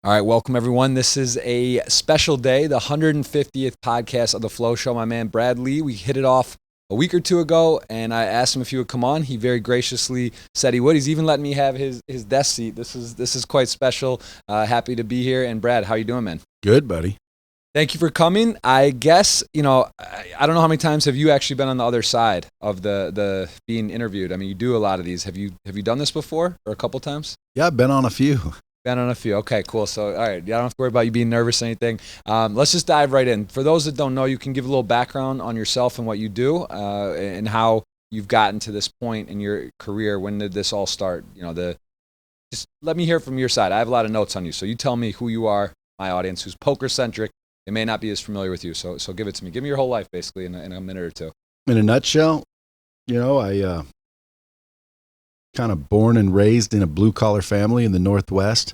All right, welcome everyone. This is a special day, the 150th podcast of the Flow Show. My man Brad Lee, we hit it off a week or two ago, and I asked him if he would come on. He very graciously said he would. He's even letting me have his desk seat. This is quite special. Happy to be here. And Brad, how you doing, man? Good, buddy. Thank you for coming. I guess, I don't know how many times have you actually been on the other side of the being interviewed. I mean, you do a lot of these. Have you done this before or a couple times? Yeah, I've been on a few. Been on a few. Okay, cool. So, all right, I don't have to worry about you being nervous or anything. Let's just dive right in. For those that don't know, you can give a little background on yourself and what you do, and how you've gotten to this point in your career. When did this all start? Just let me hear from your side. I have a lot of notes on you, so you tell me who you are. My audience, who's poker centric, they may not be as familiar with you. So give it to me. Give me your whole life, basically, in a minute or two. In a nutshell, I kind of born and raised in a blue-collar family in the Northwest.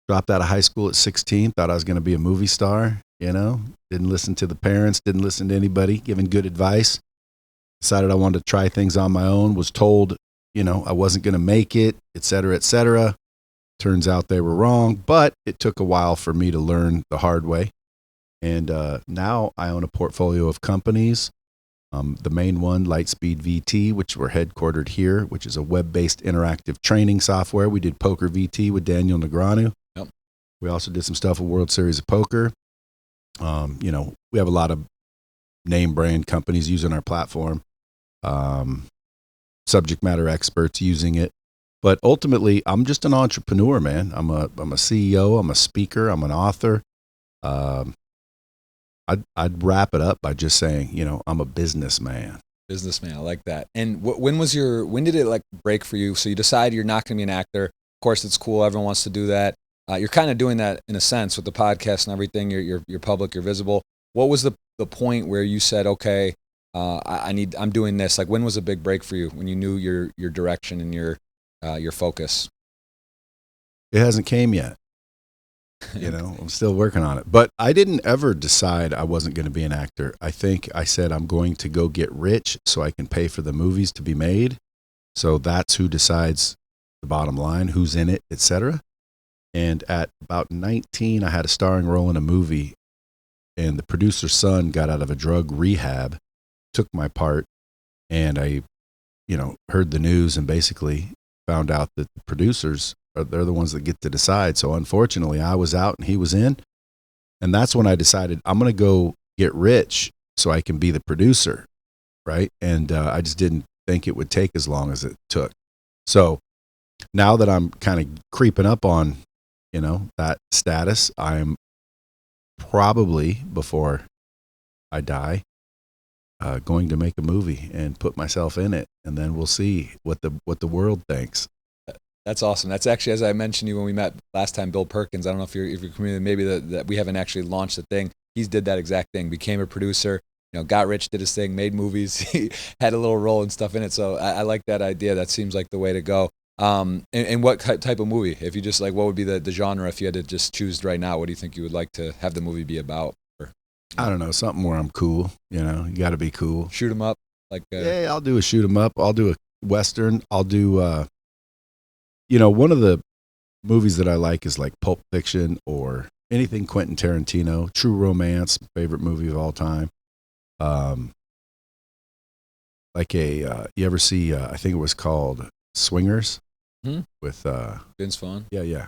Dropped out of high school at 16, thought I was going to be a movie star, didn't listen to the parents, didn't listen to anybody giving good advice. Decided I wanted to try things on my own, was told, I wasn't going to make it, et cetera, et cetera. Turns out they were wrong, but it took a while for me to learn the hard way. And now I own a portfolio of companies. The main one, LightSpeed VT, which we're headquartered here, which is a web-based interactive training software. We did Poker VT with Daniel Negreanu. Yep. We also did some stuff with World Series of Poker. We have a lot of name brand companies using our platform, subject matter experts using it. But ultimately, I'm just an entrepreneur, man. I'm a CEO. I'm a speaker. I'm an author. I'd wrap it up by just saying, I'm a businessman. Businessman, I like that. And when did it like break for you? So you decide you're not going to be an actor. Of course, it's cool. Everyone wants to do that. You're kind of doing that in a sense with the podcast and everything. You're public. You're visible. What was the point where you said, okay, I'm doing this? Like, when was a big break for you? When you knew your direction and your focus? It hasn't came yet. I'm still working on it. But I didn't ever decide I wasn't going to be an actor. I think I said I'm going to go get rich so I can pay for the movies to be made. So that's who decides the bottom line, who's in it, etc. And at about 19, I had a starring role in a movie, and the producer's son got out of a drug rehab, took my part, and I, heard the news and basically found out that the producers, they're the ones that get to decide. So unfortunately, I was out and he was in. And that's when I decided I'm going to go get rich so I can be the producer, right? And I just didn't think it would take as long as it took. So now that I'm kind of creeping up on, that status, I'm probably, before I die, going to make a movie and put myself in it. And then we'll see what the world thinks. That's awesome. That's actually, as I mentioned to you when we met last time, Bill Perkins. I don't know if you're familiar, maybe that we haven't actually launched the thing. He's did that exact thing, became a producer, got rich, did his thing, made movies, he had a little role and stuff in it. So I like that idea. That seems like the way to go. And what type of movie? If you just what would be the genre if you had to just choose right now? What do you think you would like to have the movie be about? I don't know, something where I'm cool. You got to be cool. Shoot 'em up. Yeah, I'll do a shoot 'em up. I'll do a Western. I'll do, one of the movies that I like is like Pulp Fiction or anything Quentin Tarantino. True Romance, favorite movie of all time. You ever see, I think it was called Swingers with Vince Vaughn? Yeah.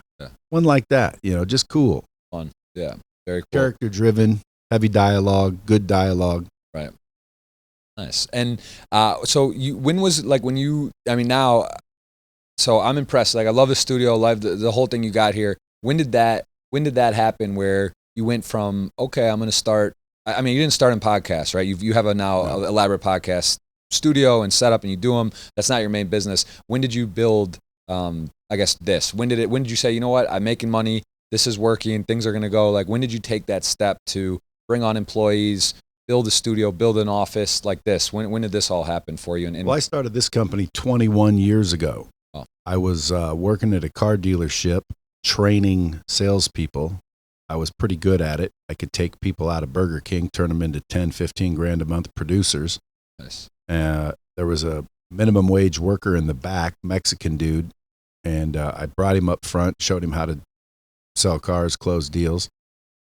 One like that, just cool. Fun. Yeah, very cool. Character driven, heavy dialogue, good dialogue. Right. Nice. And so when was now, so I'm impressed. I love the studio, love the whole thing you got here. When did that happen where you went from, okay, I'm going to start, you didn't start in podcasts, right? You have a now elaborate podcast studio and setup and you do them. That's not your main business. When did you build, this? When did you say, you know what, I'm making money, this is working, things are going to go, when did you take that step to bring on employees, build a studio, build an office like this? When did this all happen for you? Well, I started this company 21 years ago. Oh. I was working at a car dealership, training salespeople. I was pretty good at it. I could take people out of Burger King, turn them into 10, 15 grand a month producers. Nice. There was a minimum wage worker in the back, Mexican dude, and I brought him up front, showed him how to sell cars, close deals.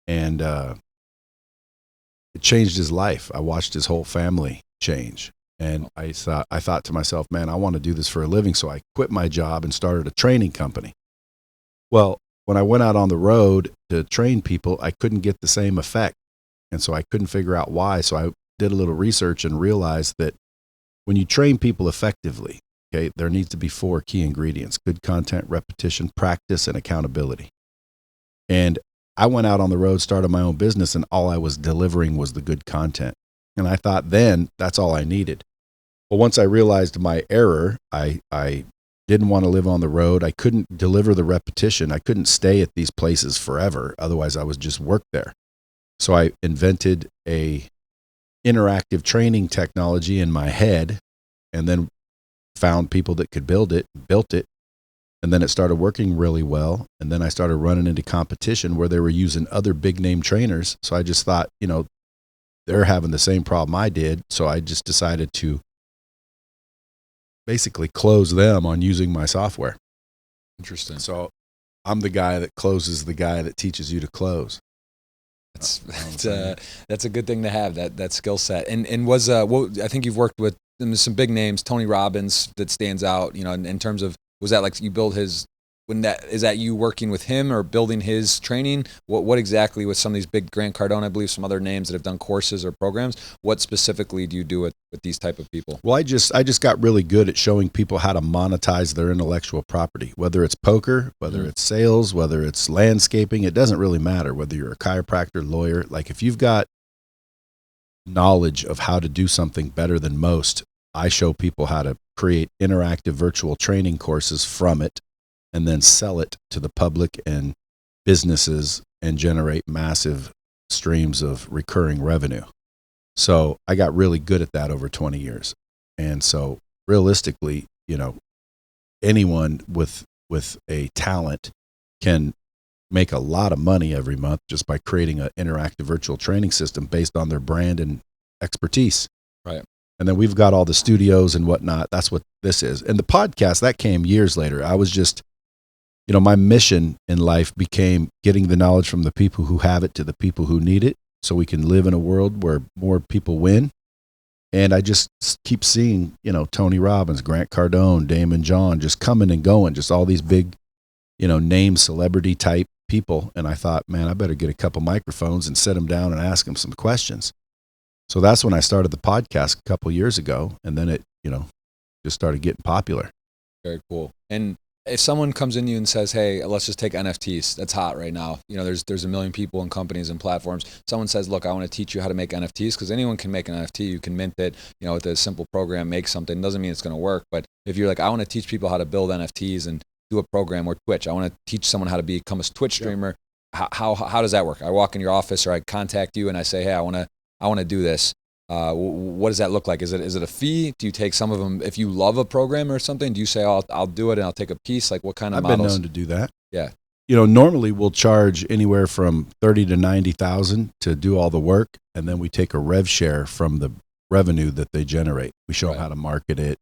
And it changed his life. I watched his whole family change. And I thought to myself, man, I want to do this for a living. So I quit my job and started a training company. Well, when I went out on the road to train people, I couldn't get the same effect. And so I couldn't figure out why. So I did a little research and realized that when you train people effectively, okay, there needs to be 4 key ingredients: good content, repetition, practice, and accountability. And I went out on the road, started my own business, and all I was delivering was the good content. And I thought then that's all I needed. But once I realized my error, I didn't want to live on the road. I couldn't deliver the repetition. I couldn't stay at these places forever. Otherwise, I would just work there. So I invented a interactive training technology in my head, and then found people that could build it, built it. And then it started working really well. And then I started running into competition where they were using other big name trainers. So I just thought, they're having the same problem I did. So I just decided to basically close them on using my software. Interesting. So I'm the guy that closes the guy that teaches you to close. That's a good thing to have, that skill set. And was I think you've worked with some big names, Tony Robbins, that stands out, in terms of, was that like you build his, is that you working with him or building his training? What exactly with some of these big, Grant Cardone, I believe, some other names that have done courses or programs, what specifically do you do with these type of people? Well, I just got really good at showing people how to monetize their intellectual property, whether it's poker, whether it's sales, whether it's landscaping. It doesn't really matter whether you're a chiropractor, lawyer. Like if you've got knowledge of how to do something better than most, I show people how to create interactive virtual training courses from it, and then sell it to the public and businesses and generate massive streams of recurring revenue. So I got really good at that over 20 years. And so realistically, anyone with a talent can make a lot of money every month just by creating an interactive virtual training system based on their brand and expertise. Right. And then we've got all the studios and whatnot. That's what this is. And the podcast, that came years later. I was just, my mission in life became getting the knowledge from the people who have it to the people who need it, so we can live in a world where more people win. And I just keep seeing, Tony Robbins, Grant Cardone, Damon John, just coming and going, just all these big, name celebrity type people. And I thought, man, I better get a couple microphones and sit them down and ask them some questions. So that's when I started the podcast a couple years ago. And then it, just started getting popular. Very cool. And if someone comes in you and says, hey, let's just take NFTs, that's hot right now. There's a million people and companies and platforms. Someone says, look, I want to teach you how to make NFTs, because anyone can make an NFT. You can mint it, with a simple program, make something. Doesn't mean it's going to work. But if you're like, I want to teach people how to build NFTs and do a program, or Twitch, I want to teach someone how to become a Twitch streamer. Yeah. How does that work? I walk in your office, or I contact you and I say, hey, I want to do this. What does that look like? Is it a fee? Do you take some of them if you love a program or something? Do you say, oh, I'll do it and I'll take a piece? Like what kind of models? I've been known to do that. Yeah. Normally we'll charge anywhere from 30 to 90,000 to do all the work, and then we take a rev share from the revenue that they generate. We show them how to market it,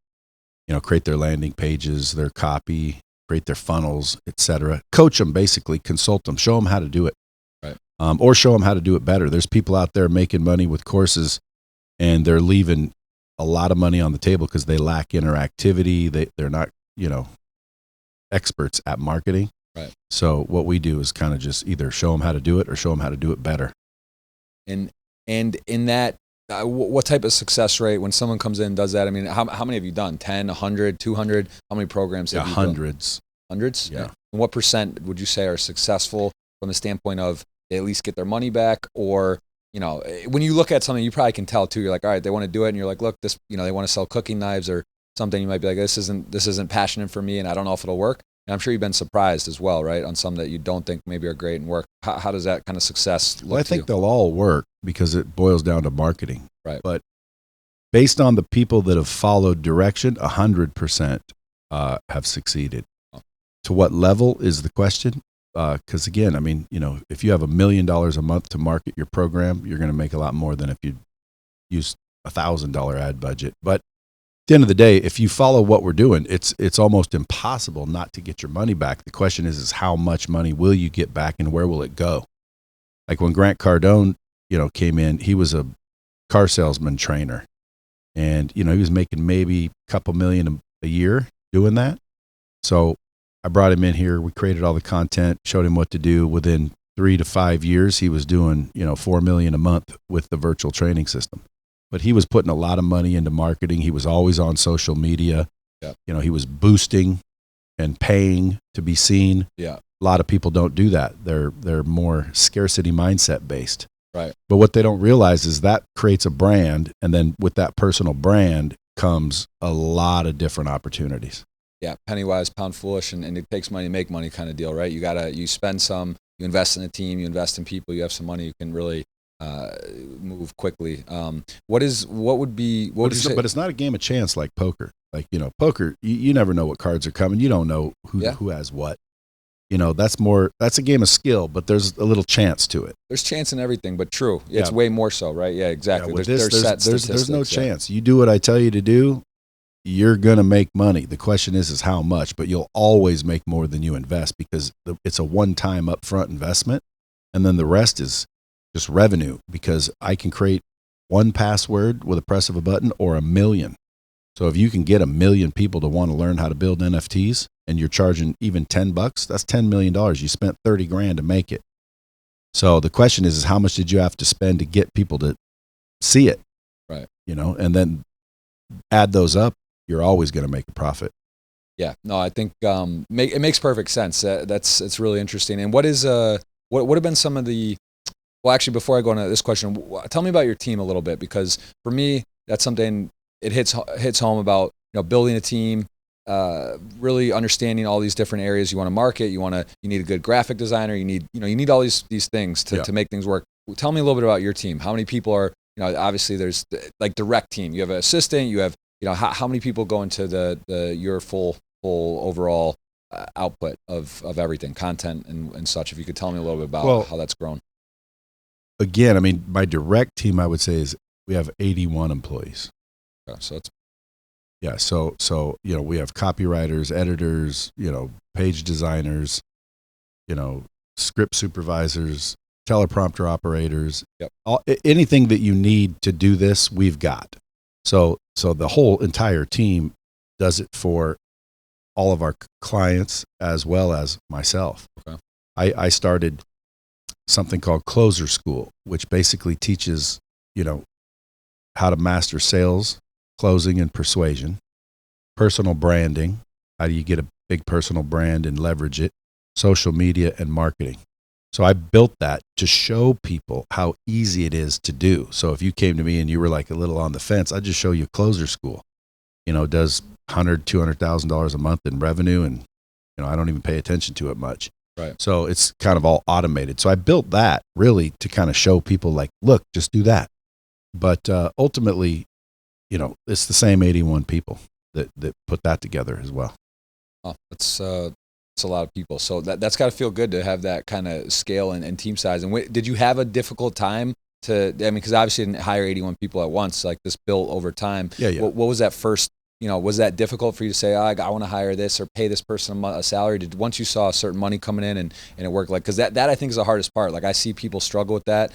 create their landing pages, their copy, create their funnels, etc. Coach them, basically consult them, show them how to do it, right? Or show them how to do it better. There's people out there making money with courses, and they're leaving a lot of money on the table because they lack interactivity. They're not, experts at marketing. Right. So what we do is kind of just either show them how to do it or show them how to do it better. And in that, what type of success rate when someone comes in and does that? I mean, how many have you done? 10, 100, 200? How many programs have you hundreds. Done? Hundreds? Yeah. And what percent would you say are successful from the standpoint of they at least get their money back? Or, when you look at something, you probably can tell too. You're like, all right, they want to do it. And you're like, look, this, they want to sell cooking knives or something. You might be like, this isn't passionate for me, and I don't know if it'll work. And I'm sure you've been surprised as well, right? On some that you don't think maybe are great and work. How does that kind of success look? Well, I think they'll all work because it boils down to marketing. Right. But based on the people that have followed direction, 100% have succeeded. Oh. To what level is the question? Because again, I mean, if you have $1 million a month to market your program, you're going to make a lot more than if you use $1,000 ad budget. But the end of the day, if you follow what we're doing, it's almost impossible not to get your money back. The question is how much money will you get back and where will it go? Like when Grant Cardone, came in, he was a car salesman trainer, and he was making maybe a couple million a year doing that. So I brought him in here. We created all the content, showed him what to do. Within 3 to 5 years, he was doing, $4 million a month with the virtual training system. But he was putting a lot of money into marketing. He was always on social media. Yeah. He was boosting and paying to be seen. Yeah. A lot of people don't do that. They're more scarcity mindset based. Right. But what they don't realize is that creates a brand, and then with that personal brand comes a lot of different opportunities. Yeah, penny wise, pound foolish, and it takes money to make money kind of deal, right? You spend some, you invest in a team, you invest in people, you have some money, you can really move quickly. What would you say? But it's not a game of chance like poker. Like, poker, you never know what cards are coming. You don't know who has what. That's a game of skill, but there's a little chance to it. There's chance in everything, but true. It's way more so, right? Yeah, exactly. Yeah, there's no chance. You do what I tell you to do, you're going to make money. The question is how much, but you'll always make more than you invest because it's a one-time upfront investment, and then the rest is just revenue because I can create one password with a press of a button or 1 million. So if you can get 1 million people to want to learn how to build NFTs and you're charging even $10, that's $10 million. You spent 30 grand to make it. So the question is how much did you have to spend to get people to see it? Right. And then add those up, you're always going to make a profit. Yeah, no, I think it makes perfect sense. It's really interesting. And what have been some of the, well, actually, before I go into this question, tell me about your team a little bit, because for me, that's something it hits home about, building a team, really understanding all these different areas you want to market. You need a good graphic designer. You need all these things to make things work. Tell me a little bit about your team. How many people are, obviously there's like direct team. You have an assistant, you have, how many people go into your full overall output of everything, content and such. If you could tell me a little bit about how that's grown. Again, I mean, my direct team, I would say, is we have 81 employees. Okay, so it's so we have copywriters, editors, page designers, script supervisors, teleprompter operators. Yep. Anything that you need to do this, we've got. So the whole entire team does it for all of our clients as well as myself. Okay. I started something called Closer School, which basically teaches, how to master sales, closing, and persuasion, personal branding. How do you get a big personal brand and leverage it? Social media and marketing. So I built that to show people how easy it is to do. So if you came to me and you were like a little on the fence, I'd just show you Closer School. Does $100,000-$200,000 a month in revenue, and I don't even pay attention to it much. Right. So it's kind of all automated. So I built that really to kind of show people like, look, just do that. But ultimately, it's the same 81 people that put that together as well. Oh, it's a lot of people. So that's got to feel good to have that kind of scale and team size. And did you have a difficult time because obviously you didn't hire 81 people at once, like this built over time. Yeah. What was that first, was that difficult for you to say, I want to hire this or pay this person a salary? Once you saw a certain money coming in and it worked, because that I think is the hardest part. Like I see people struggle with that,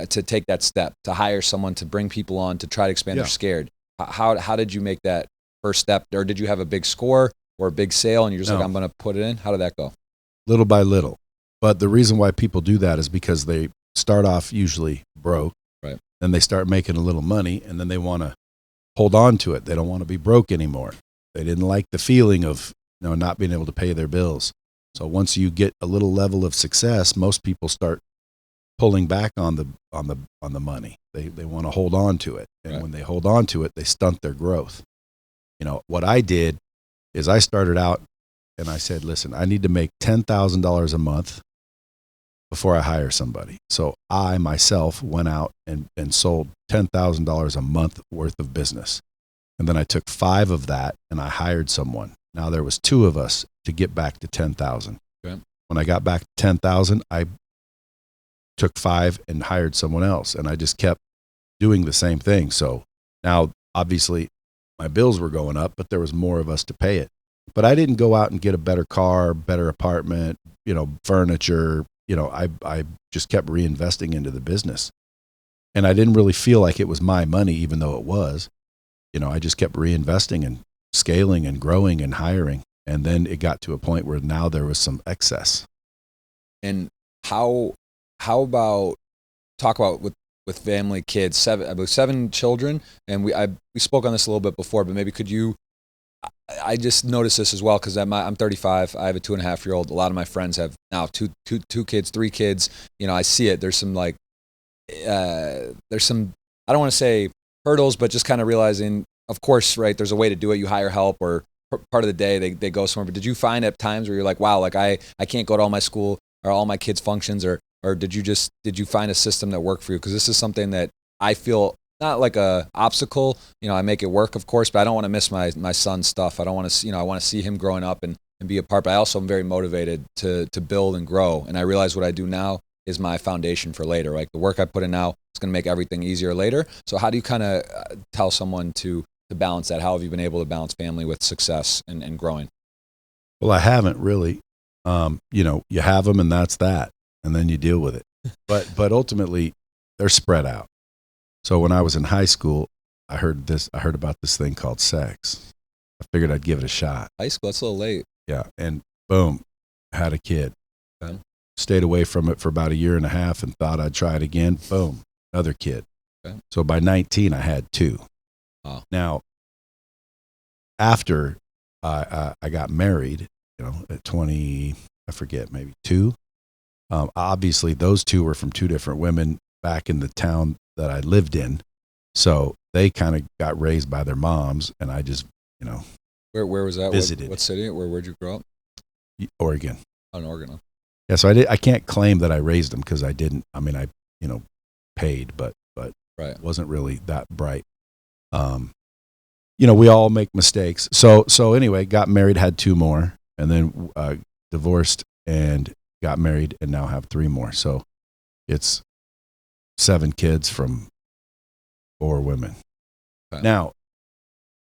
to take that step, to hire someone, to bring people on, to try to expand. They're scared. How did you make that first step? Or did you have a big score or a big sale and you're just like, I'm going to put it in? How did that go? Little by little. But the reason why people do that is because they start off usually broke. Right. Then they start making a little money, and then they want to hold on to it. They don't want to be broke anymore. They didn't like the feeling of not being able to pay their bills. So once you get a little level of success, most people start pulling back on the money. They want to hold on to it. And right. When they hold on to it, they stunt their growth. What I did is I started out and I said, listen, I need to make $10,000 a month before I hire somebody. So I myself went out and sold $10,000 a month worth of business. And then I took 5 of that and I hired someone. Now there was 2 of us to get back to 10,000. Okay. When I got back to 10,000, I took 5 and hired someone else. And I just kept doing the same thing. So now obviously my bills were going up, but there was more of us to pay it. But I didn't go out and get a better car, better apartment, furniture. I just kept reinvesting into the business. And I didn't really feel like it was my money, even though it was. I just kept reinvesting and scaling and growing and hiring. And then it got to a point where now there was some excess. And how about talk about with family, kids, I believe 7 children, and we spoke on this a little bit before, but maybe could you? I just noticed this as well because I'm 35. I have a 2.5-year-old. A lot of my friends have now two kids, 3 kids. I see it. There's some there's some, I don't want to say hurdles, but just kind of realizing, of course, right, there's a way to do it. You hire help, or part of the day they go somewhere. But did you find at times where you're like, wow, like I can't go to all my school or all my kids' functions, or did you find a system that worked for you? Because this is something that I feel not like a obstacle. I make it work, of course, but I don't want to miss my son's stuff. I don't want to, I want to see him growing up and be a part. But I also am very motivated to build and grow. And I realize what I do now is my foundation for later. Like the work I put in now is going to make everything easier later. So how do you kind of tell someone to balance that? How have you been able to balance family with success and growing? Well, I haven't really. You have them and that's that. And then you deal with it. But ultimately, they're spread out. So when I was in high school, I heard about this thing called sex. I figured I'd give it a shot. High school, that's a little late. Yeah. And boom, had a kid. Okay. Stayed away from it for about 1.5 years and thought I'd try it again. Boom, another kid. Okay. So by 19, I had 2. Wow. Now, after I got married, at 20, I forget, maybe 2. Obviously, those 2 were from 2 different women back in the town that I lived in. So they kind of got raised by their moms, and I just, Where was that? Visited. What city? Where'd you grow up? Oregon. Oh, in Oregon. Yeah, so I can't claim that I raised them because I didn't. I mean, I paid, but right. Wasn't really that bright. We all make mistakes. So anyway, got married, had 2 more, and then divorced and got married, and now have 3 more. So it's 7 kids from 4 women. Okay. Now,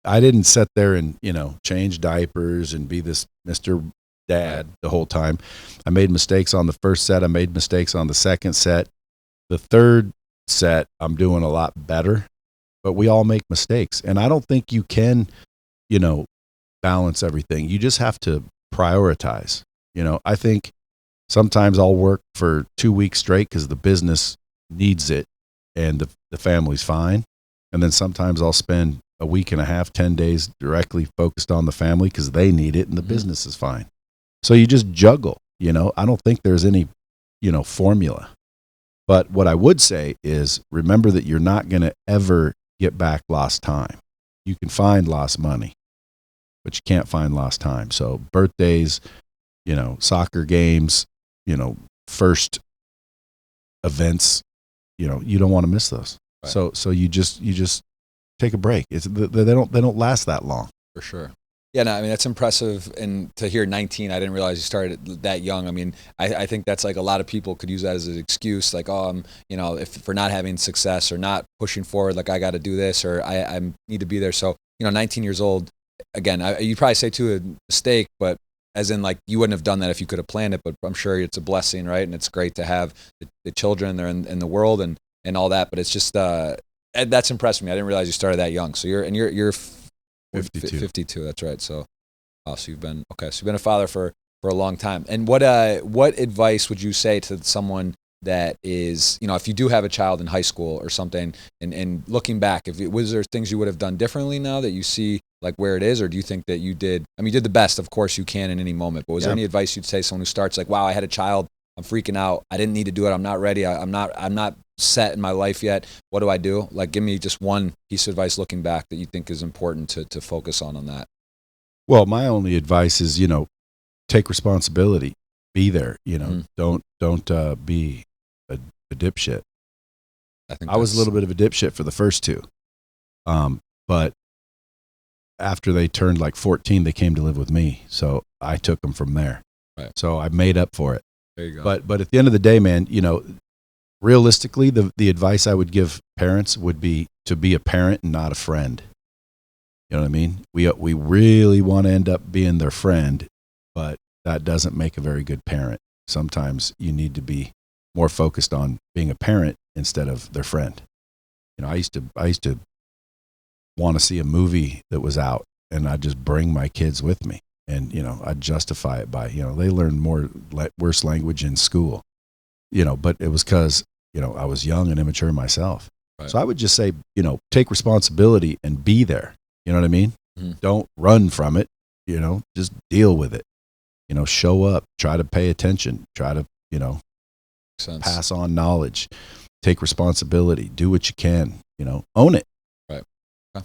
I didn't sit there and change diapers and be this Mr. Dad the whole time. I made mistakes on the first set. I made mistakes on the second set. The third set, I'm doing a lot better. But we all make mistakes. And I don't think you can, balance everything. You just have to prioritize. I think sometimes I'll work for 2 weeks straight because the business needs it and the family's fine. And then sometimes I'll spend a week and a half, 10 days directly focused on the family because they need it and the business is fine. So you just juggle, I don't think there's any, formula. But what I would say is remember that you're not going to ever get back lost time. You can find lost money, but you can't find lost time. So birthdays, soccer games, first events, you don't want to miss those. Right. So you just take a break. They don't last that long. For sure. Yeah, no, I mean, that's impressive. And to hear 19, I didn't realize you started that young. I mean, I think that's like a lot of people could use that as an excuse. Like, oh, I'm, if for not having success or not pushing forward, like I got to do this or I need to be there. So, 19 years old, again, you'd probably say too a mistake, but as in like you wouldn't have done that if you could have planned it, but I'm sure it's a blessing, right? And it's great to have the children there in the world and all that. But it's just, that's impressed me. I didn't realize you started that young. So you're 52. That's right. So you've been a father for a long time. And what advice would you say to someone that is, if you do have a child in high school or something, and looking back, was there things you would have done differently now that you see like where it is, or do you think that you did the best, of course you can in any moment, but was there any advice you'd say someone who starts like, wow, I had a child, I'm freaking out, I didn't need to do it, I'm not ready, I'm not set in my life yet, what do I do? Like, give me just one piece of advice looking back that you think is important to focus on that. Well, my only advice is, take responsibility, be there, don't be a dipshit. I was a little bit of a dipshit for the first 2. But after they turned like 14, they came to live with me. So I took them from there. Right. So I made up for it. There you go. But at the end of the day, man, realistically, the advice I would give parents would be to be a parent and not a friend. You know what I mean? We really want to end up being their friend, but that doesn't make a very good parent. Sometimes you need to be more focused on being a parent instead of their friend. You know, I used to want to see a movie that was out, and I'd just bring my kids with me, and you know, I'd justify it by, you know, they learn worse language in school, you know, but it was because, you know, I was young and immature myself. Right. So I would just say, you know, take responsibility and be there. You know what I mean? Mm-hmm. Don't run from it. You know, just deal with it. You know, show up, try to pay attention, try to, you know, pass on knowledge, take responsibility, do what you can, you know, own it. Right.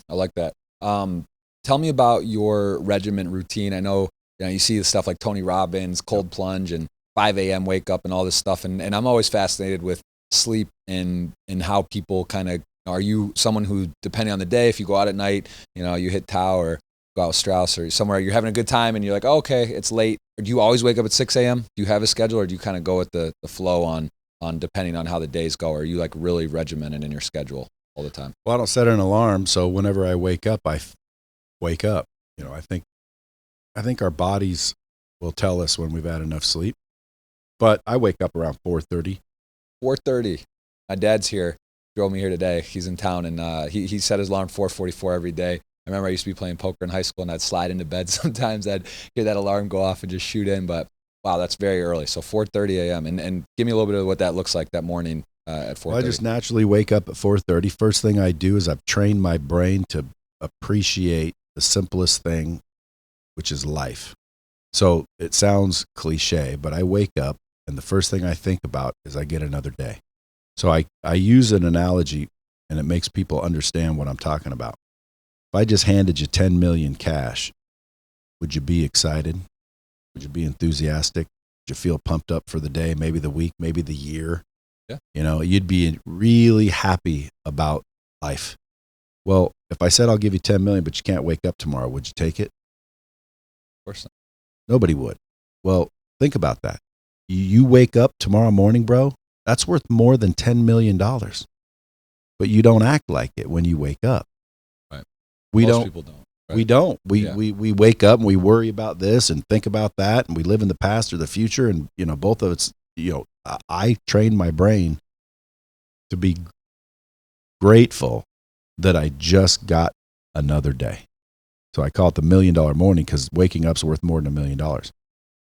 I like that. Tell me about your regiment routine. I know, you know, you see the stuff like Tony Robbins, cold plunge, and 5 a.m. wake up and all this stuff. And I'm always fascinated with sleep and how people kind of, are you someone who, depending on the day, if you go out at night, you know, you hit Tao or go out with Strauss or somewhere, you're having a good time and you're like, oh, okay, it's late. Or do you always wake up at 6 a.m.? Do you have a schedule, or do you kind of go with the flow on depending on how the days go? Or are you like really regimented in your schedule all the time? Well, I don't set an alarm. So whenever I wake up, I wake up. You know, I think our bodies will tell us when we've had enough sleep. But I wake up around 4:30. 4:30. My dad's here. Drove me here today. He's in town, and he set his alarm 4:44 every day. I remember I used to be playing poker in high school, and I'd slide into bed sometimes. I'd hear that alarm go off and just shoot in. But wow, that's very early. So 4:30 a.m. And give me a little bit of what that looks like that morning at 4:30. Well, I just naturally wake up at 4:30. First thing I do is I've trained my brain to appreciate the simplest thing, which is life. So it sounds cliche, but I wake up, and the first thing I think about is I get another day. So I use an analogy, and it makes people understand what I'm talking about. If I just handed you 10 million cash, would you be excited? Would you be enthusiastic? Would you feel pumped up for the day, maybe the week, maybe the year? Yeah. You know, you'd be really happy about life. Well, if I said I'll give you 10 million, but you can't wake up tomorrow, would you take it? Of course not. Nobody would. Well, think about that. You wake up tomorrow morning, bro, that's worth more than $10 million. But you don't act like it when you wake up. Right. Most people don't. Right? We don't. We wake up and we worry about this and think about that, and we live in the past or the future, and you know, both of it's, you know, I trained my brain to be grateful that I just got another day. So I call it the $1 million morning, because waking up's worth more than $1 million.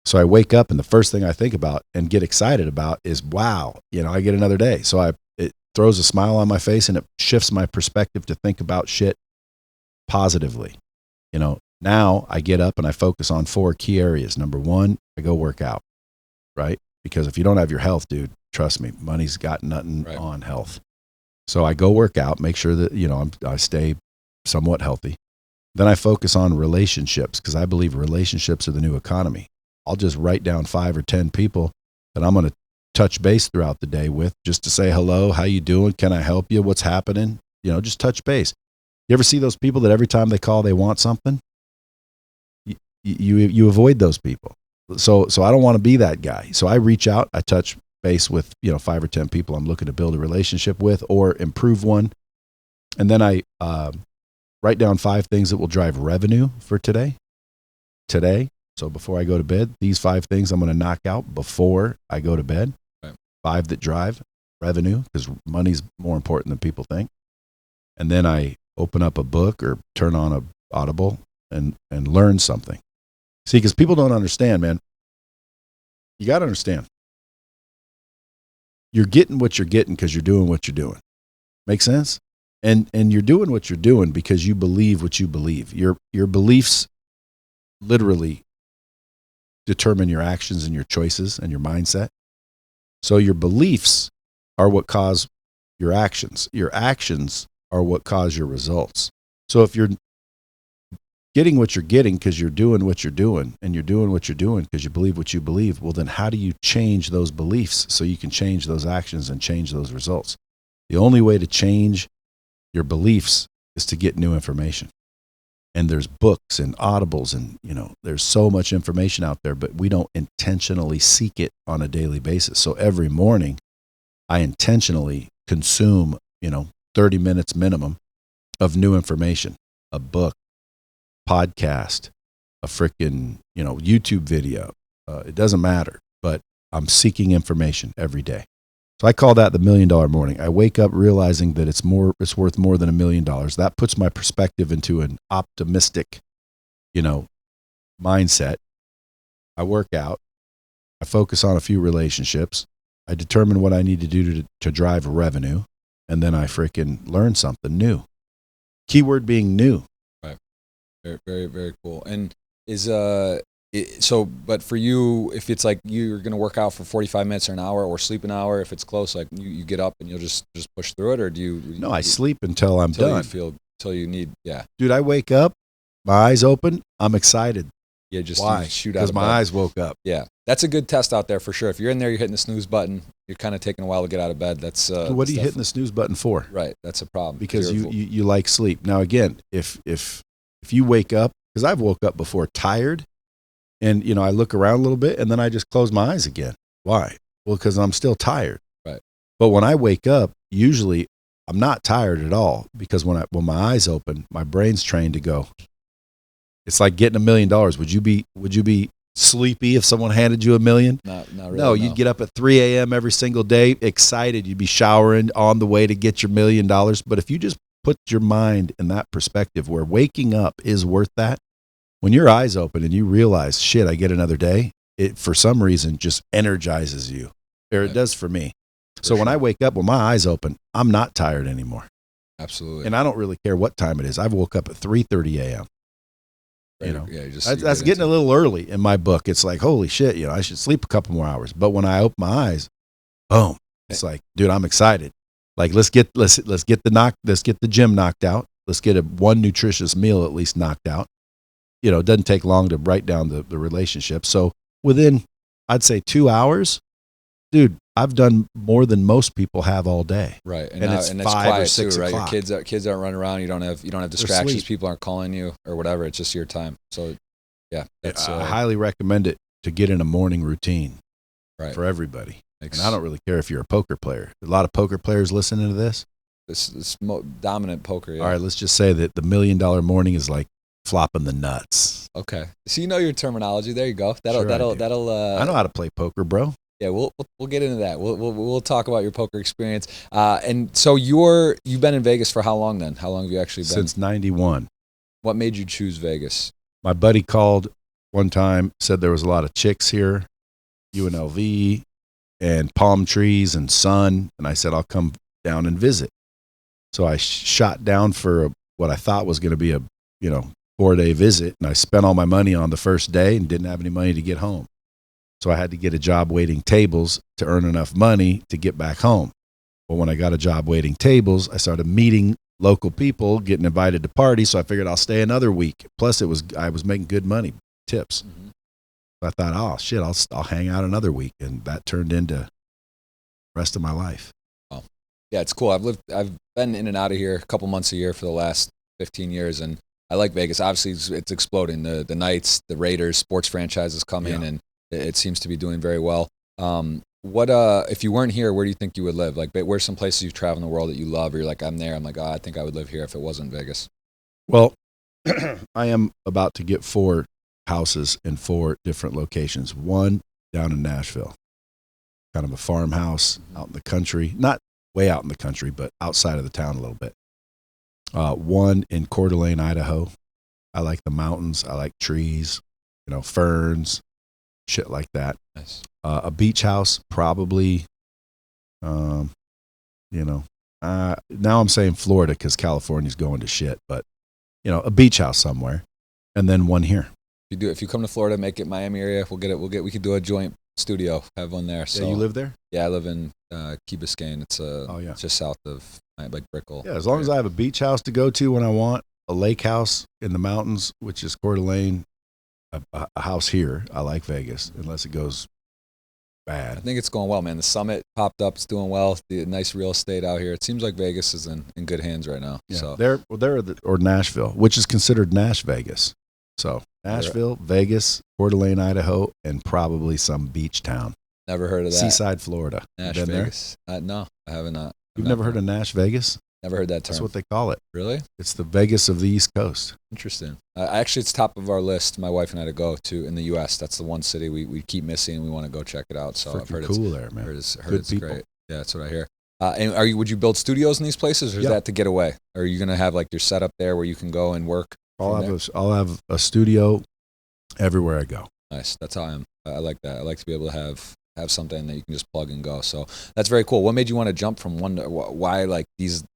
So I wake up, and the first thing I think about and get excited about is, wow, you know, I get another day. So it throws a smile on my face, and it shifts my perspective to think about shit positively. You know, now I get up and I focus on 4 key areas. Number 1, I go work out, right? Because if you don't have your health, dude, trust me, money's got nothing on health. So I go work out, make sure that, you know, I stay somewhat healthy. Then I focus on relationships, because I believe relationships are the new economy. I'll just write down 5 or 10 people that I'm going to touch base throughout the day with, just to say hello, how you doing? Can I help you? What's happening? You know, just touch base. You ever see those people that every time they call, they want something? You avoid those people. So I don't want to be that guy. So I reach out, I touch base with, you know, 5 or 10 people I'm looking to build a relationship with or improve one. And then I write down 5 things that will drive revenue for today. So before I go to bed, these 5 things I'm going to knock out before I go to bed. Right. 5 that drive revenue, because money's more important than people think. And then I open up a book or turn on a Audible and learn something. See, because people don't understand, man. You got to understand. You're getting what you're getting because you're doing what you're doing. Make sense? And you're doing what you're doing because you believe what you believe. Your beliefs literally determine your actions and your choices and your mindset. So your beliefs are what cause your actions. Your actions are what cause your results. So if you're getting what you're getting because you're doing what you're doing, and you're doing what you're doing because you believe what you believe, well, then how do you change those beliefs so you can change those actions and change those results? The only way to change your beliefs is to get new information. And there's books and audibles and, you know, there's so much information out there, but we don't intentionally seek it on a daily basis. So every morning I intentionally consume, 30 minutes minimum of new information, a book, podcast, a freaking, YouTube video. It doesn't matter, but I'm seeking information every day. So I call that the $1 million morning. I wake up realizing that it's worth more than $1 million. That puts my perspective into an optimistic, mindset. I work out. I focus on a few relationships. I determine what I need to do to drive revenue. And then I freaking learn something new. Keyword being new. Right. Very, very, very cool. And but for you, if it's like you're going to work out for 45 minutes or an hour or sleep an hour, if it's close, like you get up and you'll just push through it, or do you? No, I sleep until I'm done. Until you need, yeah. Dude, I wake up, my eyes open, I'm excited. Yeah, just why? Shoot out because my eyes woke up. Yeah, that's a good test out there for sure. If you're in there, you're hitting the snooze button. You're kind of taking a while to get out of bed. That's what are you hitting the snooze button for? Right, that's a problem because you like sleep. Now again, if you wake up, because I've woke up before tired. And, I look around a little bit and then I just close my eyes again. Why? Well, because I'm still tired. Right. But when I wake up, usually I'm not tired at all, because when my eyes open, my brain's trained to go. It's like getting $1 million. Would you be sleepy if someone handed you $1 million? Not really. No, you'd get up at 3 a.m. every single day, excited. You'd be showering on the way to get your $1 million. But if you just put your mind in that perspective where waking up is worth that, when your eyes open and you realize, shit, I get another day, it for some reason just energizes you. Or it does for me. So when I wake up with my eyes open, I'm not tired anymore. Absolutely. And I don't really care what time it is. I've woke up at 3:30 a.m. Yeah, that's getting a little early in my book. It's like, holy shit, I should sleep a couple more hours. But when I open my eyes, boom, it's like, dude, I'm excited. Like, let's get the gym knocked out. Let's get one nutritious meal at least knocked out. It doesn't take long to write down the relationship. So within, I'd say 2 hours, dude, I've done more than most people have all day. Right. And it's 5 quiet or 6 too, right? o'clock. Your kids aren't running around. You don't have distractions. People aren't calling you or whatever. It's just your time. So yeah, I highly recommend it to get in a morning routine for everybody. And I don't really care if you're a poker player. A lot of poker players listening to this. This dominant poker. Yeah. All right. Let's just say that the $1 million morning is like flopping the nuts. Okay. So your terminology. There you go. That'll I know how to play poker, bro. Yeah, we'll get into that. We'll talk about your poker experience. And so you've been in Vegas for how long then? How long have you actually been? Since 91. What made you choose Vegas? My buddy called one time, said there was a lot of chicks here, UNLV, and palm trees and sun, and I said I'll come down and visit. So I shot down for what I thought was going to be a 4-day visit, and I spent all my money on the first day and didn't have any money to get home. So I had to get a job waiting tables to earn enough money to get back home. Well, when I got a job waiting tables, I started meeting local people, getting invited to parties. So I figured I'll stay another week. Plus, I was making good money, tips. Mm-hmm. So I thought, oh shit, I'll hang out another week, and that turned into the rest of my life. Oh, yeah, it's cool. I've been in and out of here a couple months a year for the last 15 years, and I like Vegas. Obviously, it's exploding. The Knights, the Raiders, sports franchises come in, and it seems to be doing very well. If you weren't here, where do you think you would live? Like, where's some places you travel in the world that you love, or you're like, I'm there. I'm like, I think I would live here if it wasn't Vegas. Well, I am about to get 4 houses in 4 different locations. One down in Nashville, kind of a farmhouse out in the country, not way out in the country, but outside of the town a little bit. One in Coeur d'Alene, Idaho. I like the mountains. I like trees, ferns, shit like that. Nice. A beach house, probably, now I'm saying Florida because California's going to shit, but, a beach house somewhere, and then one here. If you come to Florida, make it Miami area. We could do a joint studio, have one there. So yeah, you live there? Yeah, I live in Key Biscayne. It's just south of like Brickell. Yeah, as long as I have a beach house to go to when I want, a lake house in the mountains, which is Coeur d'Alene, a house here. I like Vegas, unless it goes bad. I think it's going well, man. The Summit popped up. It's doing well. The nice real estate out here. It seems like Vegas is in good hands right now. Yeah, so. or Nashville, which is considered Nash Vegas. So Nashville, Vegas, Coeur d'Alene, Idaho, and probably some beach town. Never heard of that. Seaside, Florida. Nash Vegas. No, I have not. You've never heard of Nash Vegas? Never heard that term. That's what they call it. Really? It's the Vegas of the East Coast. Interesting. Actually, it's top of our list, my wife and I, to go to in the U.S. That's the one city we keep missing, and we want to go check it out. So I've heard cool there, man. Heard Good it's people. great. Yeah, that's what I hear. And would you build studios in these places, or is that to get away? Or are you going to have like your setup there where you can go and work? I'll have a studio everywhere I go. Nice. That's how I am. I like that. I like to be able to have something that you can just plug and go. So that's very cool. What made you want to jump from one to why like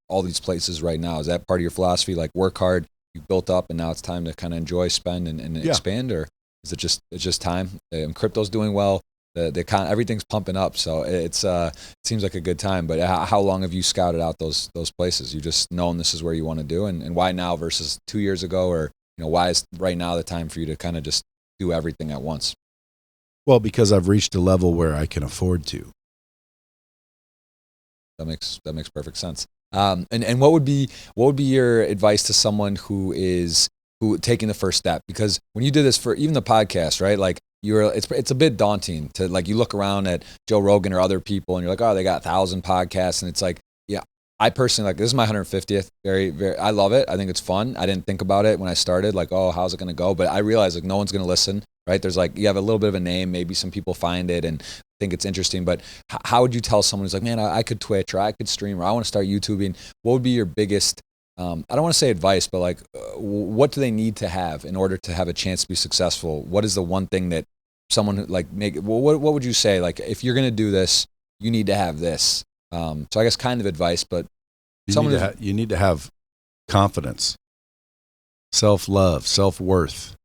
all these places right now? Is that part of your philosophy? Like work hard, you built up, and now it's time to kind of enjoy, spend, and expand, or is it's just time? Crypto's doing well. Everything's pumping up, so it seems like a good time. But how long have you scouted out those places? You just known this is where you want to do, and why now versus 2 years ago, or why is right now the time for you to kind of just do everything at once? Well, because I've reached a level where I can afford to. That makes perfect sense. And what would be your advice to someone who taking the first step? Because when you did this for even the podcast, right? Like it's a bit daunting to like, you look around at Joe Rogan or other people and you're like, oh, they got 1,000 podcasts. And it's like, yeah, I personally this is my 150th. Very, very, I love it. I think it's fun. I didn't think about it when I started, like, oh, how's it going to go? But I realized like no one's going to listen, right? There's like, you have a little bit of a name. Maybe some people find it and think it's interesting, but how would you tell someone who's like, man, I could Twitch or I could stream or I want to start YouTubing? What would be your biggest, I don't want to say advice, but like, what do they need to have in order to have a chance to be successful? What is the one thing that someone like what would you say? Like, if you're going to do this, you need to have this. So I guess kind of advice, but you need to have confidence, self-love, self-worth.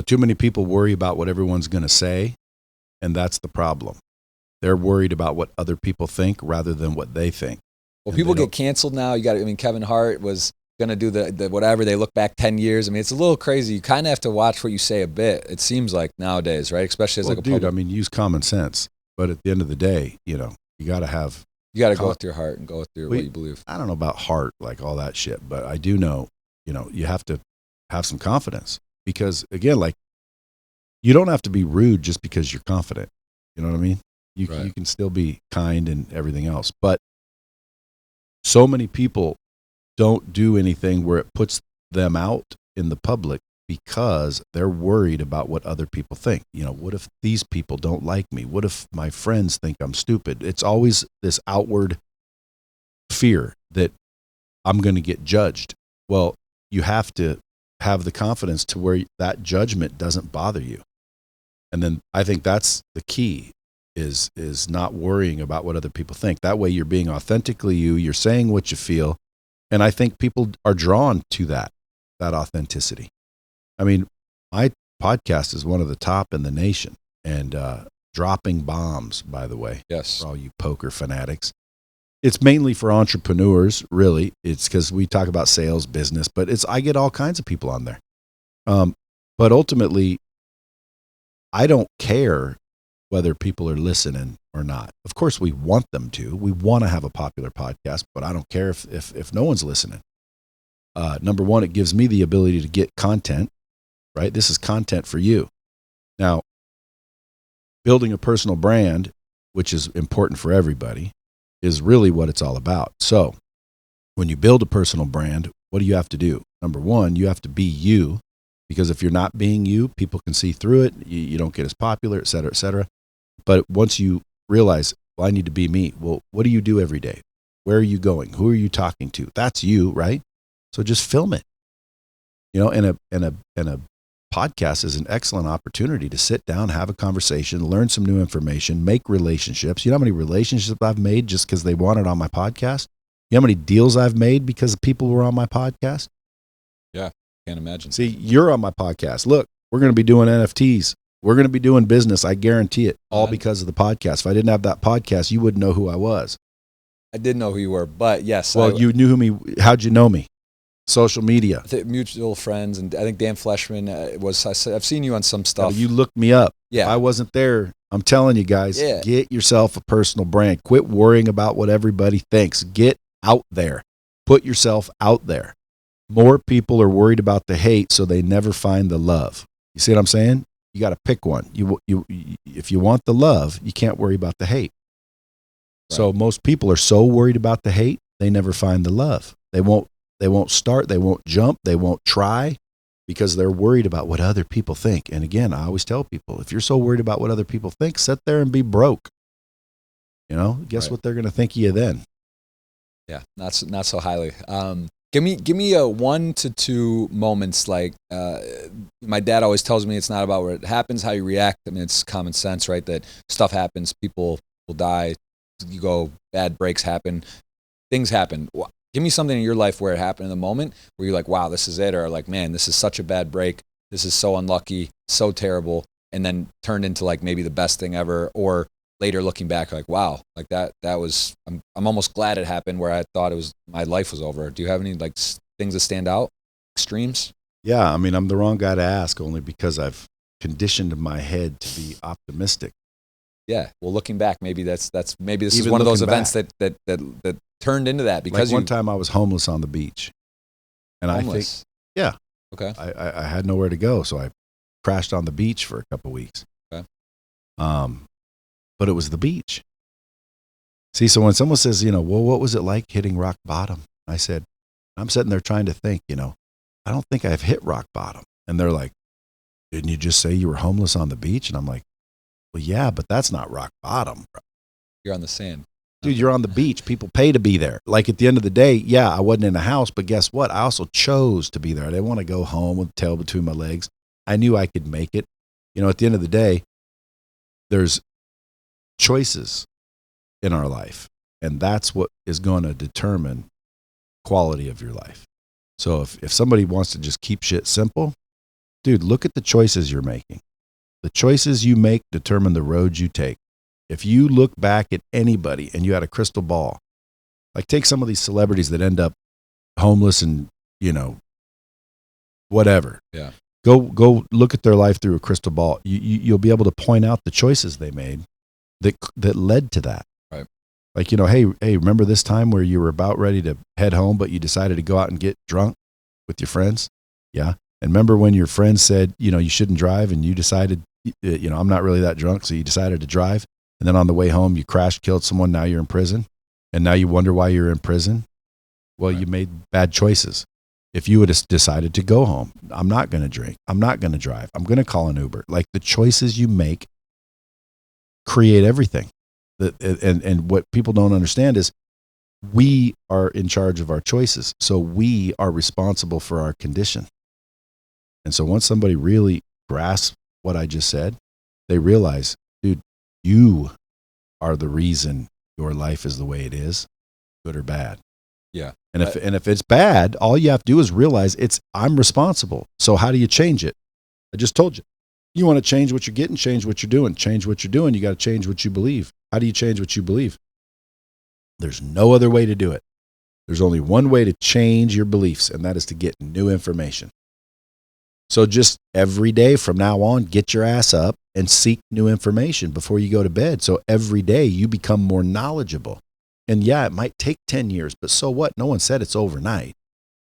Too many people worry about what everyone's going to say, and that's the problem. They're worried about what other people think rather than what they think. Well, people get canceled now. Kevin Hart was going to do the whatever. They look back 10 years. It's a little crazy. You kind of have to watch what you say a bit, it seems like nowadays, right? Especially as use common sense. But at the end of the day, you got to go with your heart and go with what you believe. I don't know about heart, like all that shit, but I do know, you have to have some confidence, because again, like, you don't have to be rude just because you're confident. You know what I mean? You can still be kind and everything else. But so many people don't do anything where it puts them out in the public because they're worried about what other people think. What if these people don't like me? What if my friends think I'm stupid? It's always this outward fear that I'm going to get judged. Well, you have to have the confidence to where that judgment doesn't bother you. And then I think that's the key, is not worrying about what other people think. That way you're being authentically you're saying what you feel. And I think people are drawn to that authenticity. My podcast is one of the top in the nation, and dropping bombs, by the way. Yes. For all you poker fanatics. It's mainly for entrepreneurs, really. It's because we talk about sales, business, but I get all kinds of people on there. But ultimately, I don't care whether people are listening or not. Of course, we want them to. We want to have a popular podcast, but I don't care if no one's listening. Number one, it gives me the ability to get content, right? This is content for you. Now, building a personal brand, which is important for everybody, is really what it's all about. So when you build a personal brand, what do you have to do? Number one, you have to be you, because if you're not being you, people can see through it. You don't get as popular, et cetera, et cetera. But once you realize, well, I need to be me. Well, what do you do every day? Where are you going? Who are you talking to? That's you, right? So just film it. And a podcast is an excellent opportunity to sit down, have a conversation, learn some new information, make relationships. You know how many relationships I've made just because they wanted on my podcast? You know how many deals I've made because people were on my podcast? Yeah, can't imagine. See, you're on my podcast. Look, we're going to be doing NFTs. We're going to be doing business. I guarantee it, all because of the podcast. If I didn't have that podcast, you wouldn't know who I was. I did know who you were, but yes. Well, you knew me. How'd you know me? Social media. Mutual friends, and I think Dan Fleshman I've seen you on some stuff. You looked me up. Yeah. If I wasn't there, I'm telling you guys, Get yourself a personal brand. Quit worrying about what everybody thinks. Get out there. Put yourself out there. More people are worried about the hate, so they never find the love. You see what I'm saying? You got to pick one. If you want the love, you can't worry about the hate. Right. So most people are so worried about the hate, they never find the love. They won't start, they won't jump, they won't try because they're worried about what other people think. And again, I always tell people, if you're so worried about what other people think, sit there and be broke. Guess what they're going to think of you then? Yeah, not so highly. Give me a 1 to 2 moments. Like my dad always tells me, it's not about where it happens, how you react. I mean, it's common sense, right? That stuff happens, people will die, bad breaks happen, things happen. Give me something in your life where it happened in the moment where you're like, wow, this is it, or like, man, this is such a bad break, this is so unlucky, so terrible, and then turned into like maybe the best thing ever, or later looking back, like, wow, like that was, I'm almost glad it happened where I thought my life was over. Do you have any like things that stand out, extremes? Yeah, I mean, I'm the wrong guy to ask only because I've conditioned my head to be optimistic. Yeah, well, looking back, maybe this Even is one of those looking events that turned into that, because like one time I was homeless on the beach, and homeless. I think, okay, I had nowhere to go, so I crashed on the beach for a couple weeks. Okay. But it was the beach. See, so when someone says, well, what was it like hitting rock bottom? I said, I'm sitting there trying to think, I don't think I've hit rock bottom. And they're like, didn't you just say you were homeless on the beach? And I'm like, well, yeah, but that's not rock bottom, bro. You're on the sand. Dude, you're on the beach. People pay to be there. Like at the end of the day, yeah, I wasn't in a house, but guess what? I also chose to be there. I didn't want to go home with the tail between my legs. I knew I could make it. At the end of the day, there's choices in our life, and that's what is going to determine quality of your life. So if somebody wants to just keep shit simple, dude, look at the choices you're making. The choices you make determine the road you take. If you look back at anybody and you had a crystal ball, like take some of these celebrities that end up homeless and whatever. Yeah. Go look at their life through a crystal ball. You'll be able to point out the choices they made that led to that. Right. Like, hey, remember this time where you were about ready to head home, but you decided to go out and get drunk with your friends? Yeah. And remember when your friends said, you shouldn't drive, and you decided, I'm not really that drunk, so you decided to drive. And then on the way home, you crashed, killed someone. Now you're in prison. And now you wonder why you're in prison. Well, right. You made bad choices. If you would have decided to go home, I'm not going to drink, I'm not going to drive, I'm going to call an Uber. Like the choices you make create everything. And what people don't understand is we are in charge of our choices. So we are responsible for our condition. And so once somebody really grasps what I just said, they realize, dude, you are the reason your life is the way it is, good or bad. Yeah. And if it's bad, all you have to do is realize I'm responsible. So how do you change it? I just told you. You want to change what you're getting, change what you're doing. Change what you're doing, you got to change what you believe. How do you change what you believe? There's no other way to do it. There's only one way to change your beliefs, and that is to get new information. So just every day from now on, get your ass up and seek new information before you go to bed. So every day you become more knowledgeable. And yeah, it might take 10 years, but so what? No one said it's overnight.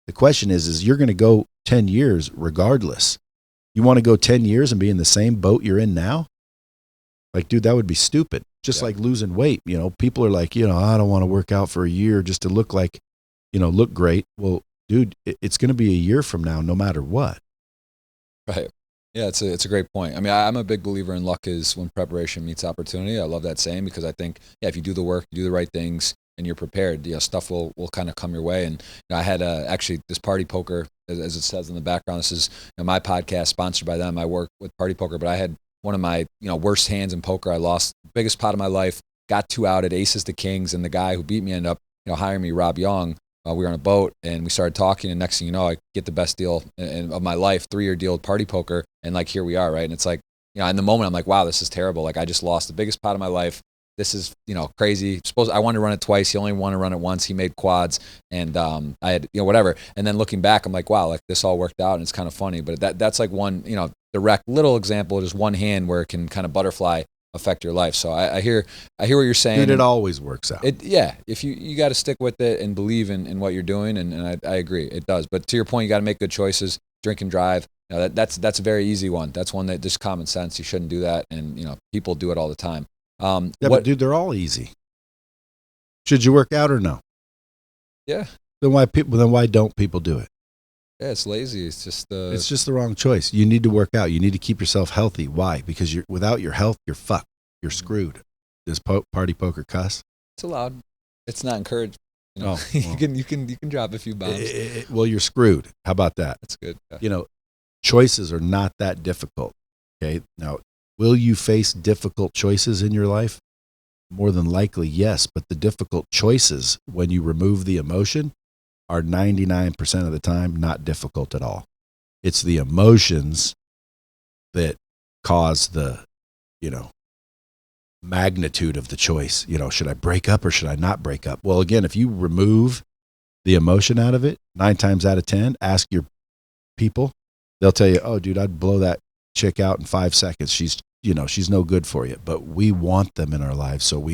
The question is you're going to go 10 years regardless. You want to go 10 years and be in the same boat you're in now? Like, dude, that would be stupid. Just like losing weight. People are like, I don't want to work out for a year just to look like, look great. Well, dude, it's going to be a year from now, no matter what. Right. Yeah, it's a great point. I mean, I'm a big believer in luck is when preparation meets opportunity. I love that saying because I think, if you do the work, you do the right things, and you're prepared, stuff will kind of come your way. And I had actually this Party Poker, as it says in the background. This is my podcast sponsored by them. I work with Party Poker, but I had one of my worst hands in poker. I lost the biggest pot of my life. Got 2 outed, aces to kings, and the guy who beat me ended up hiring me, Rob Young. We were on a boat and we started talking, and next thing you know, I get the best deal of my life, 3-year deal with Party Poker, and like here we are, right? And it's like, in the moment I'm like, wow, this is terrible. Like I just lost the biggest pot of my life. This is crazy. I wanted to run it twice. He only wanted to run it once. He made quads, and I had whatever. And then looking back, I'm like, wow, like this all worked out, and it's kind of funny. But that's like one direct little example, just one hand where it can kind of butterfly affect your life. So I hear what you're saying. Dude, it always works out. If you got to stick with it and believe in what you're doing, and I agree, it does. But to your point, you got to make good choices. Drink and drive. That's a very easy one. That's one that just common sense. You shouldn't do that, and people do it all the time. But dude, they're all easy. Should you work out or no? Yeah. Then why don't people do it? Yeah, it's lazy. It's just It's just the wrong choice. You need to work out. You need to keep yourself healthy. Why? Because without your health, you're fucked. You're screwed. Does party poker cuss? it's allowed. It's not encouraged. You know, Oh, well. you can drop a few bombs. Well, you're screwed. How about that? That's good. Yeah. You know, choices are not that difficult. Okay. Now, will you face difficult choices in your life? More than likely, yes. But the difficult choices, when you remove the emotion, are 99% of the time not difficult at all. It's the emotions that cause the, magnitude of the choice. Should I break up or should I not break up? Well, again, if you remove the emotion out of it, 9 times out of 10, ask your people, they'll tell you, oh, dude, I'd blow that chick out in 5 seconds. She's no good for you, but we want them in our lives. So